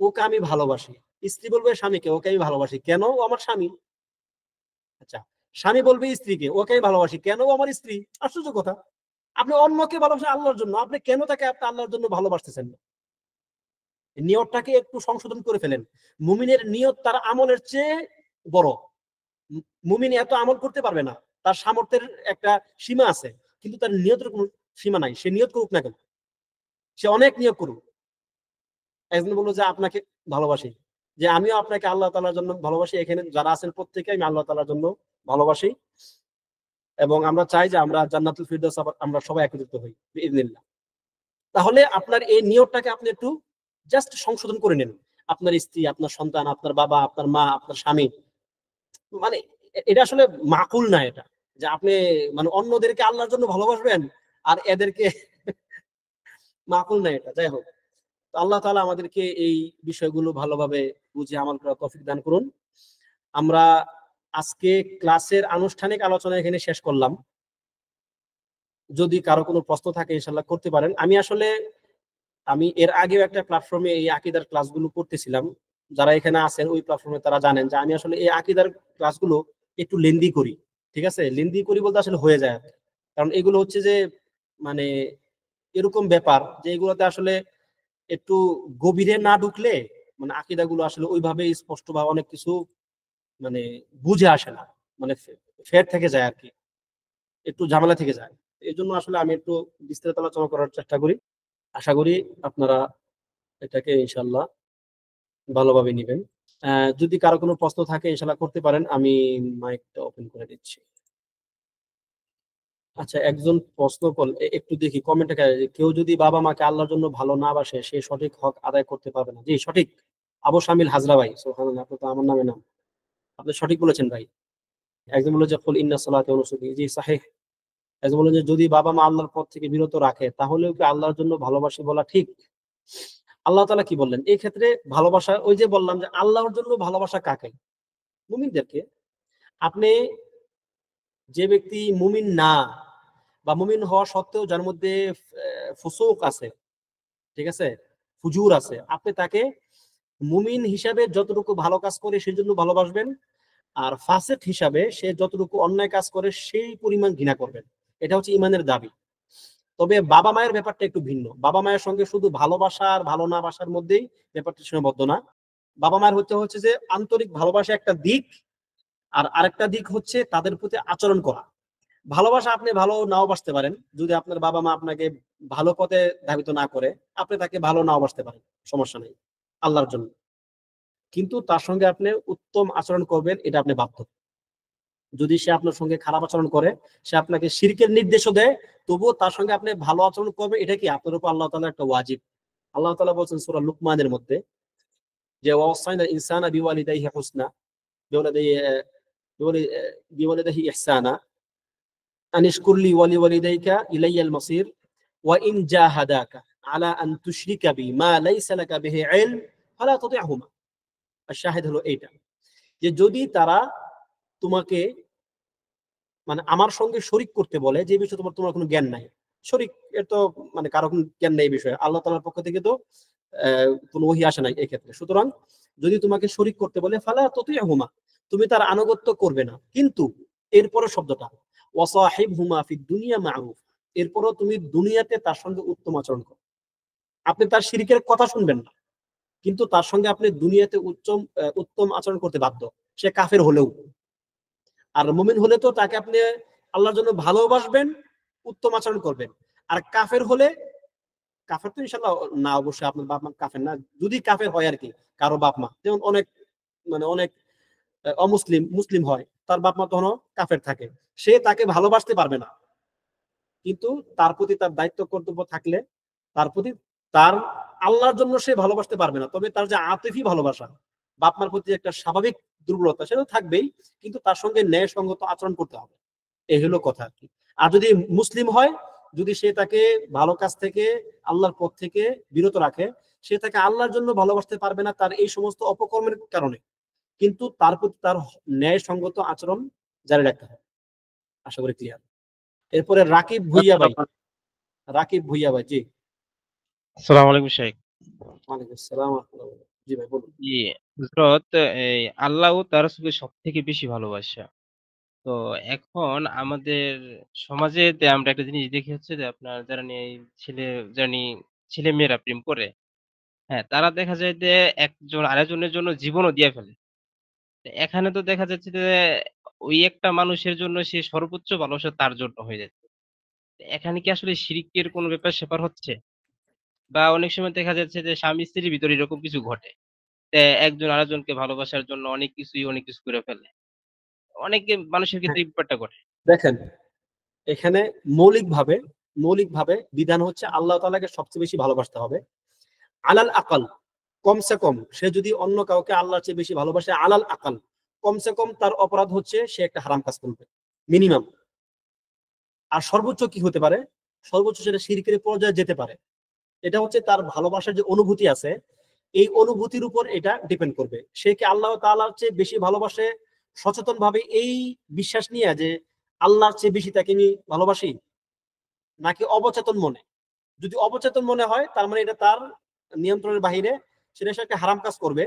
ওকে আমি ভালোবাসি। স্ত্রী বলবে স্বামীকে, ওকে আমি ভালোবাসি, কেন? ও আমার স্বামী। আচ্ছা, স্বামী বলবে স্ত্রীকে, ওকে আমি ভালোবাসি, কেন? ও আমার স্ত্রী। আশ্চর্য কথা, আপনি অন্যকে ভালোবাসেন আল্লাহর জন্য, আপনি কেন তাকে আপনি আল্লাহর জন্য ভালোবাসতেছেন না? নিয়তটাকে একটু সংশোধন করে ফেলেন। মুমিনের নিয়ত তার আমলের চেয়ে বড়। মুমিন এত আমল করতে পারবে না, তার সামর্থ্যের একটা সীমা আছে, কিন্তু তার নিয়তের কোনো সীমা নাই। সে নিয়ত করুক না কেন, সে অনেক নিয়ত করুক। একজন বললো যে আপনাকে ভালোবাসি, যে আমিও আপনাকে আল্লাহ তাআলার জন্য ভালোবাসি, এখানে যারা আছেন প্রত্যেকে আমি আল্লাহ তাআলার জন্য ভালোবাসি, এবং আমরা চাই যে আমরা জান্নাতুল ফিরদাউস আমরা সবাই একত্রিত হই বিইذنিল্লাহ। তাহলে আপনার এই নিয়তটাকে আপনি একটু জাস্ট সংশোধন করে নেন। আপনার স্ত্রী, আপনার সন্তান, আপনার বাবা, আপনার মা, আপনার স্বামী, মানে এটা আসলে মাকুল না এটা, যে আপনি মানে অন্যদেরকে আল্লাহর জন্য ভালোবাসবেন আর এদেরকে মাকুল না এটা। যাই হোক, তো আল্লাহ তাআলা আমাদেরকে এই বিষয়গুলো ভালোভাবে বুঝে আমল করার তৌফিক দান করুন। আমরা আজকে ক্লাসের আনুষ্ঠানিক আলোচনা এখানে শেষ করলাম। যদি কারো কোনো প্রশ্ন থাকে ইনশাআল্লাহ করতে পারেন। আমি এর আগেও একটা প্ল্যাটফর্মে এই আকীদার ক্লাসগুলো করতেছিলাম। যারা এখানে আছেন ওই প্ল্যাটফর্মে তারা জানেন যে আমি আসলে এই আকীদার ক্লাসগুলো একটু লেন্দি করি। ঠিক আছে? লেন্দি করি বলতে আসলে হয়ে যায়। কারণ এগুলো হচ্ছে যে মানে এরকম ব্যাপার যে এগুলোতে আসলে একটু গভীরে না ঢুকলে মানে আকীদাগুলো আসলে ওইভাবে স্পষ্টভাবে অনেক কিছু মানে বুঝে আসে না। মানে ফের থেকে যায় আরকি। একটু ঝামেলা থেকে যায়। এজন্য আসলে আমি একটু বিস্তারিত আলোচনা করার চেষ্টা করি। আশা করি আপনারা এটাকে ইনশাআল্লাহ ভালোভাবে নিবেন। যদি কারো কোনো প্রশ্ন থাকে ইনশাআল্লাহ করতে পারেন। আমি মাইকটা ওপেন করে দিচ্ছি। আচ্ছা, একজন প্রশ্ন একটু দেখি কমেন্টে, কেউ যদি বাবা-মাকে আল্লাহর জন্য ভালো না বাসে সে সঠিক হক আদায় করতে পারবে না। জি, সঠিক। আবু শামিল হাজরা ভাই, সুবহানাল্লাহ, আপনি তো আমার নামে নাম। আপনি সঠিক বলেছেন ভাই। একজন বলল যে কুল ইন্না সালাতি ওয়া নুসুকি। জি, সাহিহ। একজন বললেন যে যদি বাবা-মা আল্লাহর পথ থেকে বিরত রাখে তাহলেও কি আল্লাহর জন্য ভালোবাসি বলা ঠিক? আল্লাহ তাআলা কি বললেন? এই ক্ষেত্রে ভালোবাসা, ওই যে বললাম যে আল্লাহর জন্য ভালোবাসা কাকে? মুমিনদেরকে। আপনি যে ব্যক্তি মুমিন না বা মুমিন হওয়া সত্ত্বেও যার মধ্যে ফুসুক আছে, ঠিক আছে? ফুজুর আছে, আপনি তাকে মুমিন হিসাবে যতটুকু ভালো কাজ করে সেজন্য ভালোবাসবেন, আর ফাসিক হিসাবে সে যতটুকু অন্যায় কাজ করে সেই পরিমাণ ঘৃণা করবেন। এটা হচ্ছে ঈমানের দাবি। তবে বাবা-মায়ের ব্যাপারটা একটু ভিন্ন। বাবা-মায়ের সঙ্গে শুধু ভালোবাসা আর ভালো না বাসার মধ্যেই ব্যাপারটা সীমাবদ্ধ না। বাবা মায়ের হচ্ছে যে আন্তরিক ভালোবাসা একটা দিক, আর আরেকটা দিক হচ্ছে তাদের প্রতি আচরণ করা। ভালোবাসা আপনি ভালো নাও বাসতে পারেন, যদি আপনার বাবা মা আপনাকে ভালো পথে ধাবিত না করে, আপনি তাকে ভালো নাও বাসতে পারেন, সমস্যা নেই আল্লাহর জন্য, কিন্তু তার সঙ্গে আপনি উত্তম আচরণ করবেন, এটা আপনি বাধ্য। যদি সে আপনার সঙ্গে খারাপ আচরণ করে, সে আপনাকে শিরকের নির্দেশও দেয়, তবুও তার সঙ্গে আপনি ভালো আচরণ করবেন, এটা কি আপনার উপর আল্লাহ তাআলার একটা ওয়াজিব। আল্লাহ তাআলা বলছেন সূরা লুকমানের মধ্যে যে ওয়াসাইনা ইনসানা বিওয়ালিদাইহি হুসনা, বিওয়ালিদাইহি বিওয়ালিদাইহি ইহসানা আনিশকুর লি ওয়ালিওয়ালিদাইকা ইলাইয়াল মাসির ওয়া ইন জাহাদাকা আলা আন তুশরিকা বি মা লাইসা লাকা বিহি ইলম ফালা তুতি'হুমা। আর শাহিদ হলো এইটা, যে যদি তারা তোমাকে মানে আমার সঙ্গে শরিক করতে বলে যে বিষয়ে তোমার কোনো জ্ঞান নাই, শরিক এর তো মানে কারো কোনো জ্ঞান নেই বিষয়ে, আল্লাহ তাআলার পক্ষ থেকে তো কোনো ওহী আসে নাই এই ক্ষেত্রে। সুতরাং যদি তোমাকে শরিক করতে বলে ফালা তুতি'হুমা, তুমি তার আনুগত্য করবে না, কিন্তু এরপরে শব্দটা ওয়াসাহিবহুমা ফিদ দুনিয়া মা'রুফ, এরপরও তুমি দুনিয়াতে তার সঙ্গে উত্তম আচরণ করো। আপনি তার শিরকের কথা শুনবেন না, কিন্তু তার সঙ্গে আপনি দুনিয়াতে উত্তম আচরণ করতে বাধ্য, সে কাফের হলেও। আর মুমিন হলে তো তাকে আপনি আল্লাহর জন্য ভালোবাসবেন, উত্তম আচরণ করবেন। আর কাফের হলে, কাফের তো ইনশাআল্লাহ না, অবশ্যই আপনার বাপ মা কাফের না, যদি কাফের হয় আর কি, কারো বাপ মা যেমন অনেক মানে অনেক অমুসলিম মুসলিম হয়, তার বাপ মা তখনও কাফের থাকে, সে তাকে ভালোবাসতে পারবে না, কিন্তু তার প্রতি তার দায়িত্ব কর্তব্য থাকলে তার প্রতি তার আল্লাহর জন্য সে ভালোবাসতে পারবে না, তবে তার যে আতিফি ভালোবাসা, বাপ মার প্রতি একটা স্বাভাবিক দুর্বলতা সেটা থাকবেই, কিন্তু তার সঙ্গে ন্যায়সঙ্গত আচরণ করতে হবে, এই হলো কথা আর কি। আর যদি মুসলিম হয়, যদি সে তাকে ভালো কাজ থেকে আল্লাহর পথ থেকে বিরত রাখে, সে তাকে আল্লাহর জন্য ভালোবাসতে পারবে না তার এই সমস্ত অপকর্মের কারণে, কিন্তু তার প্রতি তার ন্যায়সঙ্গত আচরণ জারি রাখতে হবে। আশা করি ক্লিয়ার। এরপরে রাকিব ভুইয়া ভাই, রাকিব ভুইয়া ভাই, জি। আসসালামু আলাইকুম শেখ। ওয়ালাইকুম আসসালাম ওয়া রাহমাতুল্লাহ। জি ভাই বলুন। জি, হযরত এই আল্লাহ ও তার রাসূলকে সবথেকে বেশি ভালোবাসা। তো এখন আমাদের সমাজে আমরা একটা জিনিস দেখি হচ্ছে যে আপনার যারা নিয়ে এই যারা নিয়ে ছেলেমেয়েরা প্রেম করে, হ্যাঁ? তারা দেখা যায় যে একজন আরেকজনের জন্য জীবনও দিয়ে ফেলে। তো এখানে তো দেখা যাচ্ছে যে ওই একটা মানুষের জন্য সে সর্বোচ্চ ভালোবাসা তার জন্য হয়ে যাচ্ছে। তো এখানে কি আসলে শিরকের কোনো ব্যাপার-স্যাপার হচ্ছে? বা অনেক সময় দেখা যাচ্ছে যে স্বামী-স্ত্রীর ভিতরে এরকম কিছু ঘটে। একজন আরেকজনকে ভালোবাসার জন্য অনেক কিছু করে ফেলে। অনেকে মানুষের হ্যাঁ, ক্ষেত্রে এই ব্যাপারটা ঘটে। দেখেন এখানে মৌলিকভাবে মৌলিকভাবে বিধান হচ্ছে আল্লাহ তাআলাকে সবচেয়ে বেশি ভালোবাসতে হবে। আলাল আকাল, কমসে কম সে যদি অন্য কাউকে আল্লাহর চেয়ে বেশি ভালোবাসে, আলাল আকাল কমসে কম তার অপরাধ হচ্ছে সে একটা হারাম কাজ করবে, মিনিমাম। আর সর্বোচ্চ কি হতে পারে? সর্বোচ্চ সেটা শিরকের পর্যায়ে যেতে পারে। এটা হচ্ছে তার ভালোবাসার যে অনুভূতি আছে, এই অনুভূতির উপর এটা ডিপেন্ড করবে। সে কি আল্লাহ তাআলার চেয়ে বেশি ভালোবাসে সচেতন ভাবে এই বিশ্বাস নিয়ে যে আল্লাহর চেয়ে বেশি তাকে আমি ভালোবাসি, নাকি অবচেতন মনে? যদি অবচেতন মনে হয় তার মানে এটা তার নিয়ন্ত্রণের বাহিরে, সেটা সে একটা হারাম কাজ করবে,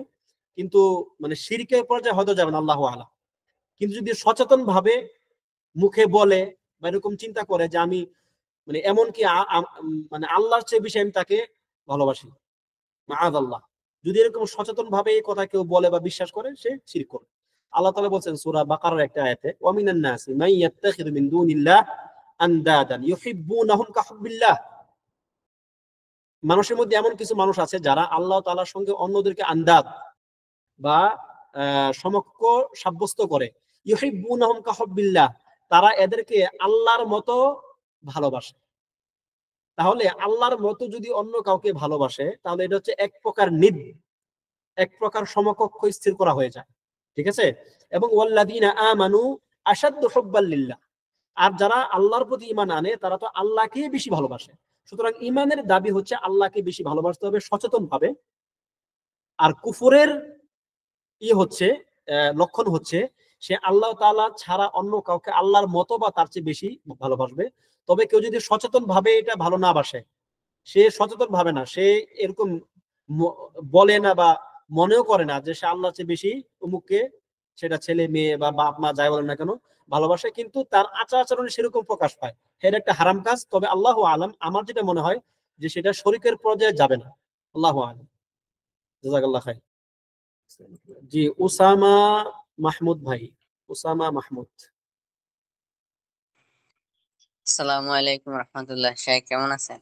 কিন্তু মানে শিরকের পর্যায়ে হয়তো যাবে না, আল্লাহু আলাম। কিন্তু যদি সচেতন ভাবে মুখে বলে বা এরকম চিন্তা করে যে আমি মানে এমনকি মানে আল্লাহর চেয়ে বেশি আমি তাকে ভালোবাসি, মাআযাল্লাহ, যদি এরকম সচেতন ভাবে এই কথা কেউ বলে বা বিশ্বাস করে, সে শিরক করবে। আল্লাহ তাআলা বলছেন সূরা বাকারার একটা আয়াতে, ওয়া মিনান নাসি মান ইয়াত্তাখিযু মিন দুনিল্লাহ আনদাদান ইউহিব্বুনাহুম কাহুব্বিল্লাহ। মানুষের মধ্যে এমন কিছু মানুষ আছে যারা আল্লাহ তাআলার সঙ্গে অন্যদেরকে আন্দাদ বা সমক্ষ সাব্যস্ত করে। ইউহিব্বুনাহুম কাহুব্বিল্লাহ, তারা এদেরকে আল্লাহর মতো ভালোবাসে। তাহলে আল্লাহর মতো যদি অন্য কাউকে ভালোবাসে, তাহলে এটা হচ্ছে এক প্রকার এক প্রকার সমকক্ষ স্থির করা হয়ে যায়। ঠিক আছে? এবং ওয়াল্লাযীনা আমানু আশাদ্দু হুব্বাল লিল্লাহ, আর যারা আল্লাহর প্রতি ঈমান আনে তারা তো আল্লাহকে বেশি ভালোবাসে। সুতরাং ঈমানের দাবি হচ্ছে আল্লাহকে বেশি ভালোবাসতে হবে সচেতন ভাবে। আর কুফরের হচ্ছে লক্ষণ হচ্ছে সে আল্লাহ তাআলা ছাড়া অন্য কাউকে আল্লাহর মতো বা তার চেয়ে বেশি ভালোবাসবে। তবে কেউ যদি সচেতন ভাবে এটা ভালো না বাসে, সে সচেতন ভাবে না, সে এরকম বলে না বা মনেও করে না যে সে আল্লাহর চেয়ে বেশি অমুককে, সেটা ছেলে মেয়ে বা বাপ মা যাই বলেন না কেন, ভালোবাসে, কিন্তু তার আচার আচরণে সেরকম প্রকাশ পায়, এটা একটা হারাম কাজ। তবে আল্লাহু আলাম, আমার যেটা মনে হয় যে সেটা শরীকের পর্যায়ে যাবে না। আল্লাহু আলাম। জাযাকাল্লাহ খাইর। জি, ওসামা মাহমুদ ভাই, ওসামা মাহমুদ। আসসালামু আলাইকুম রহমতুল্লাহ। শাহ কেমন আছেন?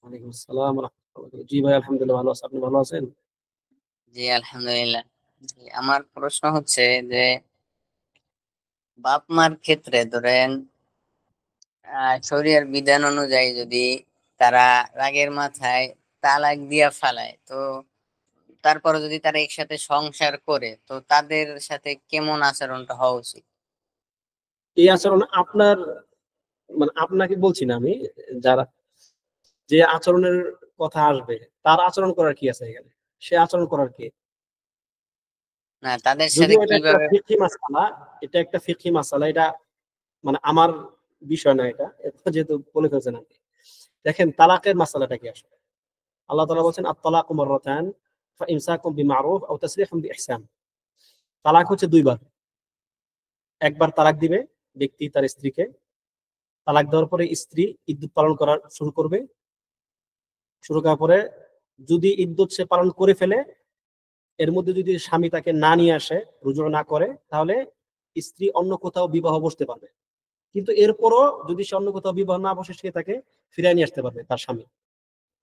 ওয়ালাইকুম আসসালাম ওয়া রাহমাতুল্লাহ। জি ভাই, আলহামদুলিল্লাহ ভালো আছি। আপনি ভালো আছেন? জি আলহামদুলিল্লাহ। জি, আমার প্রশ্ন হচ্ছে যে বাপ মার ক্ষেত্রে ধরেন শরিয়ার বিধান অনুযায়ী যদি তারা রাগের মাথায় তালাক দিয়া ফালায়, তো তারপরে যদি তারা একসাথে সংসার করে, তো তাদের সাথে কেমন আচরণটা হওয়া উচিত? এই আচরণ আপনার, মানে আপনাকে বলছি না আমি, যারা যে আচরণের কথা আসবে তার আচরণ করার কি আছে এখানে? সে আচরণ করার কি? না, তাদের সাথে যদিও এটা একটা কিভাবে? ফিকহি মাসালা, এটা একটা ফিকহি মাসালা, এটা মানে আমার বিষয় না, এটা যেহেতু বলে ফেলছেন আপনি। দেখেন তালাকের মাসালাটা কি আসলে। আল্লাহ তাআলা বলেন আত-তালাকু মাররাতান ফাইমসাকুম বিমারুফ আও তাসরিহুম বিইহসান। তালাক হচ্ছে দুইবার। একবার তালাক দিবে ব্যক্তি তার স্ত্রীকে, তালাক দেওয়ার পরে স্ত্রী ইদ্যত পালন করা শুরু করবে। শুরু করার পরে যদি ইদ্যত সে পালন করে ফেলে, এর মধ্যে যদি স্বামী তাকে না নিয়ে আসে, রুজু না করে, তাহলে স্ত্রী অন্য কোথাও বিবাহ বসতে পারবে। কিন্তু এরপরও যদি সে অন্য কোথাও বিবাহ না বসে, সে তাকে ফিরিয়ে নিয়ে আসতে পারবে তার স্বামী।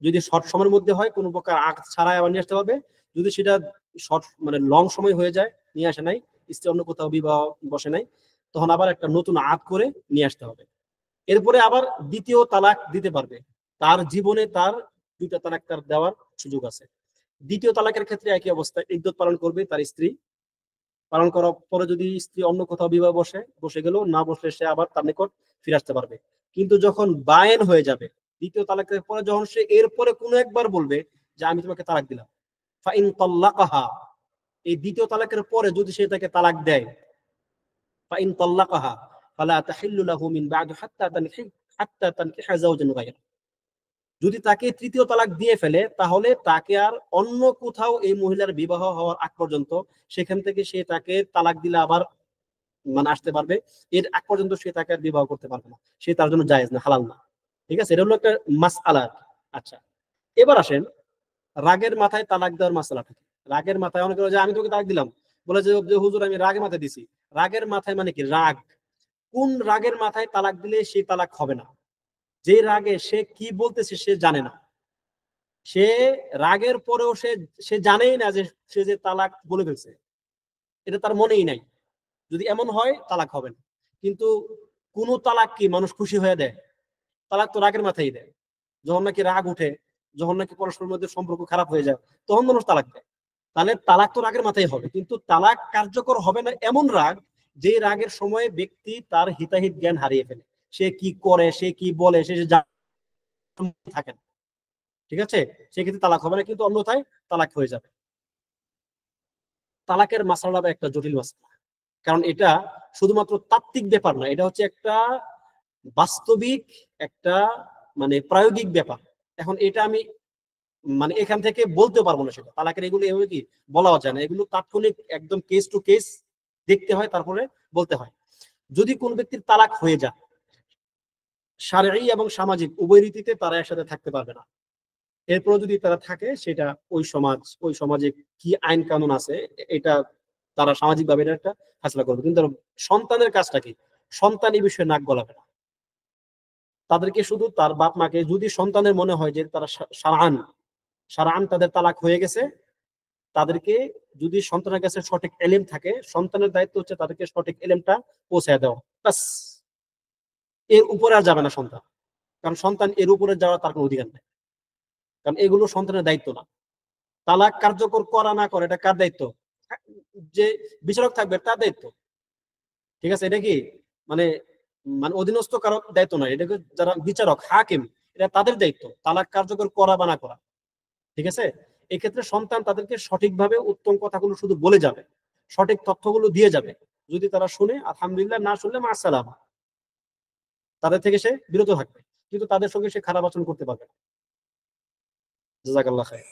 যদি শর্ট সময়ের মধ্যে হয়, কোনো প্রকার আগ ছাড়াই আবার নিয়ে আসতে পারবে। যদি সেটা শর্ট মানে লং সময় হয়ে যায়, নিয়ে আসে নাই, স্ত্রী অন্য কোথাও বিবাহ বসে নাই, তখন আবার একটা নতুন আদ করে নিয়ে আসতে হবে। এরপরে আবার দ্বিতীয় তালাক দিতে পারবে। তার জীবনে তার দুইটা তালাক তার দেওয়ার সুযোগ আছে। দ্বিতীয় তালাকের ক্ষেত্রে একই অবস্থা, ইদ্যত পালন করবে তার স্ত্রী। পালন করার পরে যদি স্ত্রী অন্য কোথাও বিবাহ বসে গেল, না বসলে সে আবার তার নিকট ফিরে আসতে পারবে। কিন্তু যখন বায়েন হয়ে যাবে, দ্বিতীয় তালাকের পরে যখন সে এরপরে কোনো একবার বলবে যে আমি তোমাকে তালাক দিলাম, ফাইন তাল্লাকাহা, এই দ্বিতীয় তালাকের পরে যদি সে তাকে তালাক দেয়, ফাইন তাল্লাকাহা ফালা তাহিল্লু লাহু মিন বা'দু হাত্তা তানকিহা যাওজান গায়রা। যদি তাকে তৃতীয় তালাক দিয়ে ফেলে, তাহলে তাকে আর অন্য কোথাও এই মহিলার বিবাহ হওয়ার আগ পর্যন্ত, সেখান থেকে সে তাকে তালাক দিলে আবার মানে আসতে পারবে, এর আগ পর্যন্ত সে তাকে আর বিবাহ করতে পারবে না। সে তার জন্য জায়েজ না, হালাল না। ঠিক আছে, এটা হলো একটা মাসআলা। আচ্ছা, এবার আসেন রাগের মাথায় তালাক দেওয়ার মাসআলাটা কি। রাগের মাথায় অনেকে বলে যে আমি তোকে তালাক দিলাম, বলে যে হুজুর আমি রাগের মাথায় দিছি। রাগের মাথায় মানে কি? রাগ কোন রাগের মাথায় তালাক দিলে সেই তালাক হবে না? যে রাগে সে কি বলতেছে সে জানে না, সে রাগের পরেও সে সে জানেই না যে সে যে তালাক বলে ফেলছে, এটা তার মনেই নাই। যদি এমন হয় তালাক হবে না। কিন্তু কোন তালাক কি মানুষ খুশি হয়ে দেয়? তালাক তো রাগের মাথায় দেয়। যখন নাকি রাগ উঠে, যখন নাকি পরস্পরের মধ্যে সম্পর্ক খারাপ হয়ে যায়, তখন মানুষ তালাক দেয়। তাহলে তালাক তো রাগের মাথায় হবে, কিন্তু তালাক কার্যকর হবে না এমন রাগ, যে রাগের সময় ব্যক্তি তার হিতাহিত জ্ঞান হারিয়ে ফেলে। সে কি করে, সে কি বলে, সে থাকে না। ঠিক আছে, সেক্ষেত্রে তালাক হবে না, কিন্তু অন্যথায় তালাক হয়ে যাবে। তালাকের মাসালা একটা জটিল মাসালা, কারণ এটা শুধুমাত্র তাত্ত্বিক ব্যাপার না, এটা হচ্ছে একটা বাস্তবিক, একটা মানে প্রায়োগিক ব্যাপার। এখন এটা আমি মানে এখান থেকে বলতে পারবো না সেটা তালাকের, এগুলো এভাবে কি বলা যায় না, এগুলো তাৎক্ষণিক একদম কেস টু কেস দেখতে হয়, তারপরে বলতে হয়। যদি কোন ব্যক্তির তালাক হয়ে যায়, শারঈ এবং সামাজিক উভয় রীতিতে তারা একসাথে থাকতে পারবে না। এরপর যদি তারা থাকে, সেটা ওই সমাজে কি আইন কানুন আছে, এটা তারা সামাজিক ভাবে এটা একটা ফয়সালা করবে। কিন্তু সন্তানের কাজটা কি? সন্তান এই বিষয়ে নাক গলাবে না। তাদেরকে শুধু তার বাপ মাকে, যদি সন্তানের মনে হয় যে তারা সারাআন তাদের তালাক হয়ে গেছে, তাদেরকে যদি সন্তানের কাছে সঠিক এলেম থাকে, সন্তানের দায়িত্ব হচ্ছে তাদেরকে সঠিক এলেমটা পৌঁছায় দেওয়া, বাস। এর উপরে আর যাবে না সন্তান, কারণ সন্তান এর উপরে যাওয়ার তার কোনো অধিকার নেই, কারণ এগুলো সন্তানের দায়িত্ব না। তালাক কার্যকর করা না করে এটা কার দায়িত্ব? যে বিচারক থাকবে তার দায়িত্ব। ঠিক আছে, এটা কি মানে মানে অধীনস্থ কারো দায়িত্ব নয়, এটা যারা বিচারক হাকিম, এটা তাদের দায়িত্ব তালাক কার্যকর করা বা না করা। ঠিক আছে, এক্ষেত্রে সন্তান তাদেরকে সঠিকভাবে উত্তম কথাগুলো শুধু বলে যাবে, সঠিক তথ্যগুলো দিয়ে যাবে। যদি তারা শুনে আলহামদুলিল্লাহ, না শুনলে মাসালামা, তাদের থেকে সে বিরত থাকবে, কিন্তু তাদের সঙ্গে সে খারাপ আচরণ করতে পারবে না। জাযাকাল্লাহ খাইর।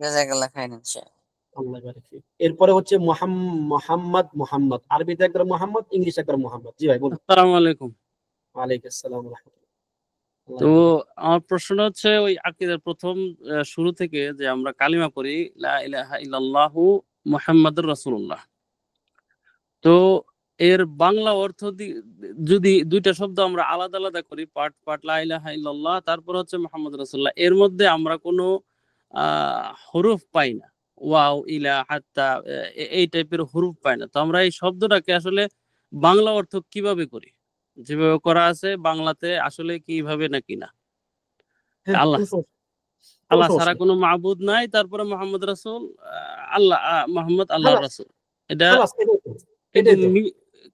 জাযাকাল্লাহ খাইরান শাহ। আল্লাহ বারিক ফিক। এরপরে হচ্ছে মোহাম্মদ, আরবিতে একবার মোহাম্মদ, ইংলিশে একবার মোহাম্মদ। জি ভাই বলুন। আসসালামু আলাইকুম। ওয়ালাইকুম আসসালাম ওয়া রাহমাতুল্লাহ। আল্লাহ তো বারিক। আমার প্রশ্নটা হচ্ছে ওই আকীদার প্রথম শুরু থেকে যে আমরা কালিমা পড়ি লা ইলাহা ইল্লাল্লাহু মুহাম্মাদুর রাসূলুল্লাহ। তো এর বাংলা অর্থ যদি দুইটা শব্দ আমরা আলাদা আলাদা করি, পার্ট পার্ট লা ইলাহা ইল্লাল্লাহ, তারপর হচ্ছে মুহাম্মদ রাসূলুল্লাহ, এর মধ্যে আমরা কোনো হরফ পাই না, ওয়াও, ইলা, হাত্তা, এই টাইপের হরফ পাই না। তো আমরা এই শব্দটাকে আসলে বাংলা অর্থ কিভাবে করি? যেভাবে করা আছে বাংলাতে আসলে কিভাবে নাকি না? হ্যাঁ, আল্লাহ কোনো আল্লাহ সমস্যা ছাড়া নেই। কোনো মাবুদ নাই, তারপরে মোহাম্মদ রাসূল, আল্লাহ মোহাম্মদ আল্লাহর খালাস, রাসূল। এটা খালাস, এটাই তো, কিন্তু এটাই তো।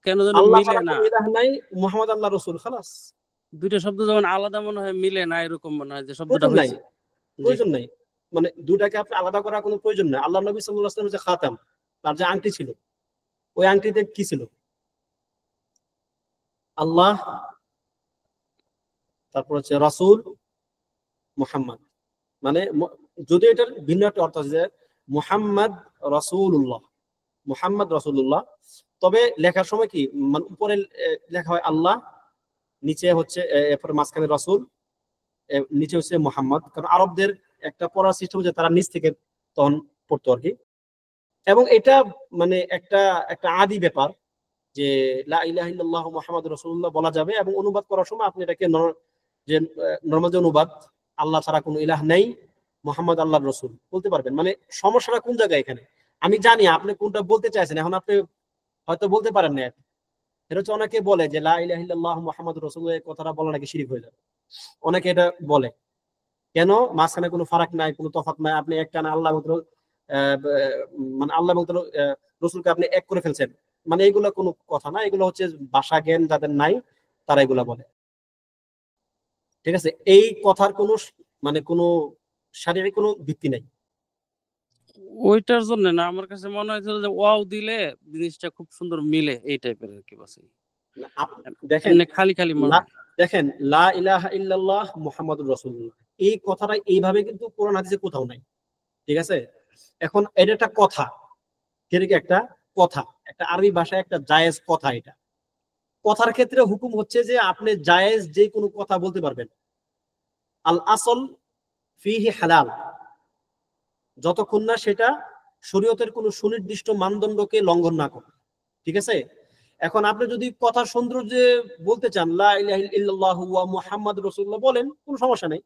কেন যেন আল্লাহ মিলে ছাড়া না। কোনো ইলাহ নাই, মুহাম্মদ আল্লাহ রসুল, খালাস। দুইটা শব্দ যেমন আলাদা মনে হয়, মিলে না, এরকম মনে হয় যে শব্দটা প্রয়োজন নাই, হয়েছে। জি, প্রয়োজন নাই। মানে দুটাকে আপনি আলাদা করার কোনো প্রয়োজন নাই। আল্লাহ নবী সাল্লাল্লাহু আলাইহি ওয়াসাল্লাম যে খাতাম, তার যে আংটি ছিল, ওই আংটিতে কি ছিল? আল্লাহ, তারপর হচ্ছে রাসূল, মুহাম্মদ। মানে যদি এটার ভিন্ন একটা অর্থ আছে যে মুহাম্মদ রাসূলুল্লাহ, মুহাম্মদ রাসূলুল্লাহ, তবে লেখার সময় কি মানে উপরে লেখা হয় আল্লাহ, নিচে হচ্ছে এরপরে মাঝখানে রাসূল, নিচে হচ্ছে মুহাম্মদ। কারণ আরবদের একটা পড়ার সিস্টেম হচ্ছে তারা নিচ থেকে তখন পড়তো আর কি। এবং এটা মানে একটা একটা আদি ব্যাপার যে লা ইলাহা ইল্লাল্লাহু মুহাম্মাদুর রাসূলুল্লাহ বলা যাবে, এবং অনুবাদ করার সময় আপনি এটাকে যে নরমাল যে অনুবাদ, আল্লাহ ছাড়া কোনো ইলাহ নেই, মুহাম্মদ আল্লাহর রাসূল বলতে পারবেন। মানে সমস্যাটা কোন জায়গায় এখানে? আমি জানি আপনি কোনটা বলতে চাইছেন, এখন আপনি হয়তো বলতে পারেন না। এটা হচ্ছে অনেকে বলে যে লা ইলাহা ইল্লাল্লাহু মুহাম্মাদুর রাসূলুল্লাহ, এই কথাটা বলা নাকি শিরক হয়ে যাবে। অনেকে এটা বলে। কেন? মাঝখানে কোনো ফারাক নাই, কোনো তফাৎ নাই, আপনি একটানা আল্লাহ মানে আল্লাহ এবং রসুলকে আপনি এক করে ফেলছেন। মানে এগুলো কোনো কথা না, এগুলো হচ্ছে ভাষা জ্ঞান যাদের নাই তারা এগুলা বলে। ঠিক আছে, এই কথার কোনো মানে কোনো শারীরিক কোনো ভিত্তি নাই। ওইটার জন্য না, আমার কাছে মনে হয়েছিল যে ওয়াও দিলে জিনিসটা খুব সুন্দর মিলে, এই টাইপের আর কি। বাস দেখেন, এমনি খালি খালি মনে হয়। দেখেন লা ইলাহা ইল্লাল্লাহ মুহাম্মাদুর রাসূলুল্লাহ, এই কথাটা এইভাবে কিন্তু কোরআন হাদিসে কোথাও নাই। ঠিক আছে, এখন এটা একটা কথা, একটা কথা, একটা আরবি ভাষায় একটা জায়েজ কথা। এটা কথার ক্ষেত্রে হুকুম হচ্ছে যে আপনি জায়েজ যে কোনো কথা বলতে পারবেন। আল আসল ফিহি হালাল, যতক্ষণ না সেটা শরীয়তের কোনো সুনির্দিষ্ট মানদণ্ডকে লঙ্ঘন না করে। ঠিক আছে, এখন আপনি যদি কথার সৌন্দর্যে বলতে চান লা ইলাহা ইল্লাল্লাহু ওয়া মুহাম্মাদুর রাসূলুল্লাহ, বলেন, কোনো সমস্যা নেই।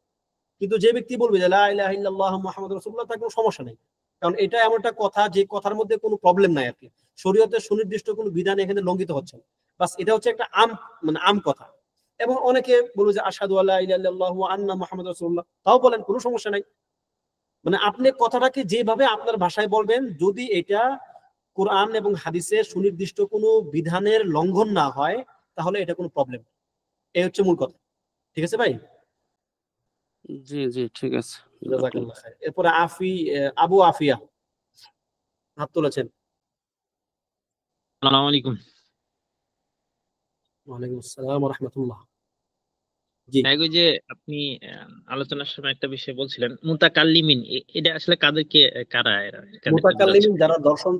কিন্তু যে ব্যক্তি বলবে যে লা ইলাহা ইল্লাল্লাহু মুহাম্মাদুর রাসূলুল্লাহ, তার কোনো সমস্যা নেই। কারণ এটা এমন একটা কথা যে কথার মধ্যে কোনো প্রবলেম নাই আর কি, শরীয়তের সুনির্দিষ্ট কোনো বিধান এখানে লঙ্ঘিত হচ্ছে না। বাস এটা হচ্ছে একটা মানে আম কথা। এবং অনেকে বলবে যে আশহাদু আল্লা ইলাহা ইল্লাল্লাহু ওয়া আন্না মুহাম্মাদুর রাসূলুল্লাহ, তাও বলেন, কোনো সমস্যা নাই। মানে আপনি কথাটাকে যেভাবে আপনার ভাষায় বলবেন, যদি এটা কোরআন এবং হাদিসের সুনির্দিষ্ট কোনো বিধানের লঙ্ঘন না হয়, তাহলে এটা কোনো প্রবলেম। এই হচ্ছে মূল কথা। ঠিক আছে ভাই? জি জি, ঠিক আছে। জাযাকাল্লাহ খাইর। এরপরে আবু আফিয়া হাত তুলেছেন। আসসালামু আলাইকুম। ওয়ালাইকুম আসসালাম ওয়া রাহমাতুল্লাহ। জি, ওই যে আপনি আলোচনার সময় একটা বিষয় বলছিলেন মুতাকাল্লিমিন, এটা আসলে কাদেরকে, কারা এরা, কাদেরকে বোঝাচ্ছে? মুতাকাল্লিমিন যারা দর্শন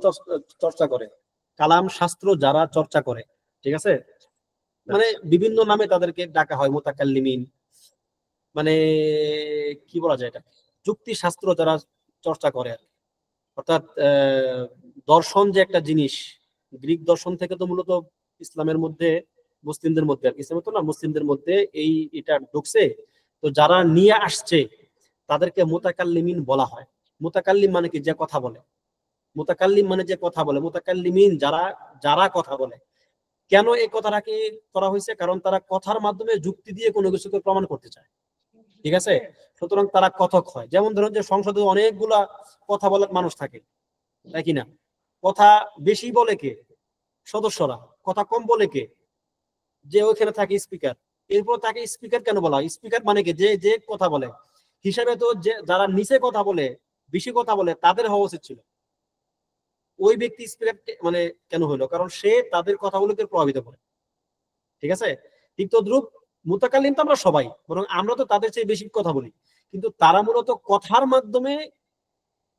চর্চা করে, কালাম শাস্ত্র যারা চর্চা করে। ঠিক আছে, মানে আচ্ছা, বিভিন্ন নামে তাদেরকে ডাকা হয় মুতাকাল্লিমিন। মানে কি বলা যায়, এটা যুক্তি শাস্ত্র যারা চর্চা করে আর কি। অর্থাৎ দর্শন যে একটা জিনিস, গ্রিক দর্শন থেকে তো মূলত ইসলামের মধ্যে, মুসলিমদের মধ্যে আর কি, ইসলামে তো না, মুসলিমদের মধ্যে এটা ঢুকছে। তো যারা নিয়ে আসছে তাদেরকে মুতাকাল্লিমিন বলা হয়। মুতাকাল্লিম মানে কি? যে কথা বলে। মুতাকাল্লিম মানে যে কথা বলে। মুতাকাল্লিমিন যারা যারা কথা বলে। কেন এই কথাটাকে করা হয়েছে? কারণ তারা কথার মাধ্যমে যুক্তি দিয়ে কোনো কিছুকে প্রমাণ করতে চায়। ঠিক আছে, সুতরাং তারা কথক হয়। যেমন ধরুন যে সংসদে অনেকগুলা কথা বলার মানুষ থাকে, তাই কিনা? কথা বেশি বলে কে? সদস্যরা। কথা কম বলে কে? যে ওইখানে থাকে স্পিকার। এরপর তাকে স্পিকার কেন বলা হয়? স্পিকার মানে কি? যে যে কথা বলে। হিসাবে তো যে যারা নিচে কথা বলে, বেশি কথা বলে, তাদের হওয়া উচিত ছিল। ওই ব্যক্তি স্পিকার মানে কেন হলো? কারণ সে তাদের কথাগুলোকে প্রভাবিত করে। ঠিক আছে, ঠিক তদ্রুপ মুতাকাল্লিম তো আমরা সবাই, বরং আমরা তো তাদের চেয়ে বেশি কথা বলি। কিন্তু তারা মূলত কথার মাধ্যমে,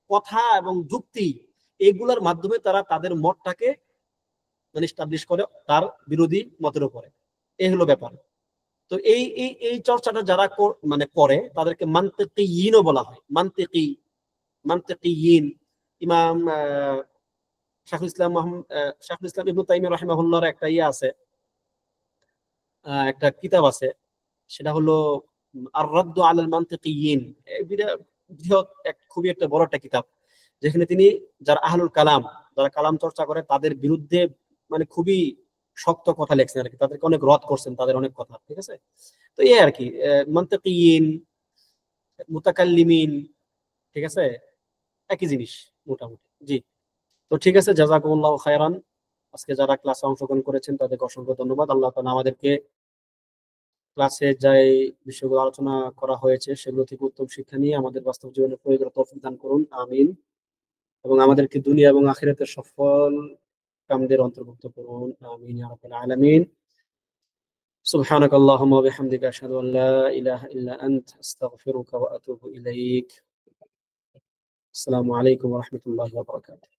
কথা এবং যুক্তি, এগুলোর মাধ্যমে তারা তাদের মতটাকে মানে এস্টাবলিশ করে তার বিরোধী মতের উপরে। এই হলো ব্যাপার। তো এই এই এই চর্চাটা যারা মানে করে তাদেরকে মানতিকিয়িনও বলা হয়। মানতিকি, মানতিকিয়িন। ইমাম শাইখুল ইসলাম ইবনে তাইমিয়া রাহিমাহুল্লাহর একটা ইয়ে আছে, একটা কিতাব আছে, সেটা হলো আর রাদ্দু আলাল মান্তিকিয়িন। বৃহৎ খুবই একটা বড় একটা কিতাব, যেখানে তিনি যারা আহলুল কালাম, যারা কালাম চর্চা করে তাদের বিরুদ্ধে মানে খুবই শক্ত কথা লেখছেন আর কি, তাদেরকে অনেক রদ করছেন তাদের অনেক কথা, ঠিক আছে। তো এই আর কি মান্তিকিয়িন, মুতাকাল্লিমিন, ঠিক আছে, একই জিনিস মোটামুটি। জি, তো ঠিক আছে, জাযাকুমুল্লাহু খায়রান। আজকে যারা ক্লাসে অংশগ্রহণ করেছেন তাদেরকে অসংখ্য ধন্যবাদ। আল্লাহ তাআলা আমাদেরকে ক্লাসে যাই বিষয়গুলো আলোচনা করা হয়েছে সেগুলো থেকে উত্তম শিক্ষা নিয়ে আমাদের বাস্তব জীবনে প্রয়োগের তৌফিক দান করুন, আমিন। এবং আমাদেরকে দুনিয়া এবং আখিরাতের সফল কামদের অন্তর্ভুক্ত করুন, আমিন ইয়া রাব্বাল আলামিন। سبحانك اللهم وبحمدك أشهد أن لا إله إلا أنت أستغفرك وأتوب إليك. السلام عليكم ورحمة الله وبركاته.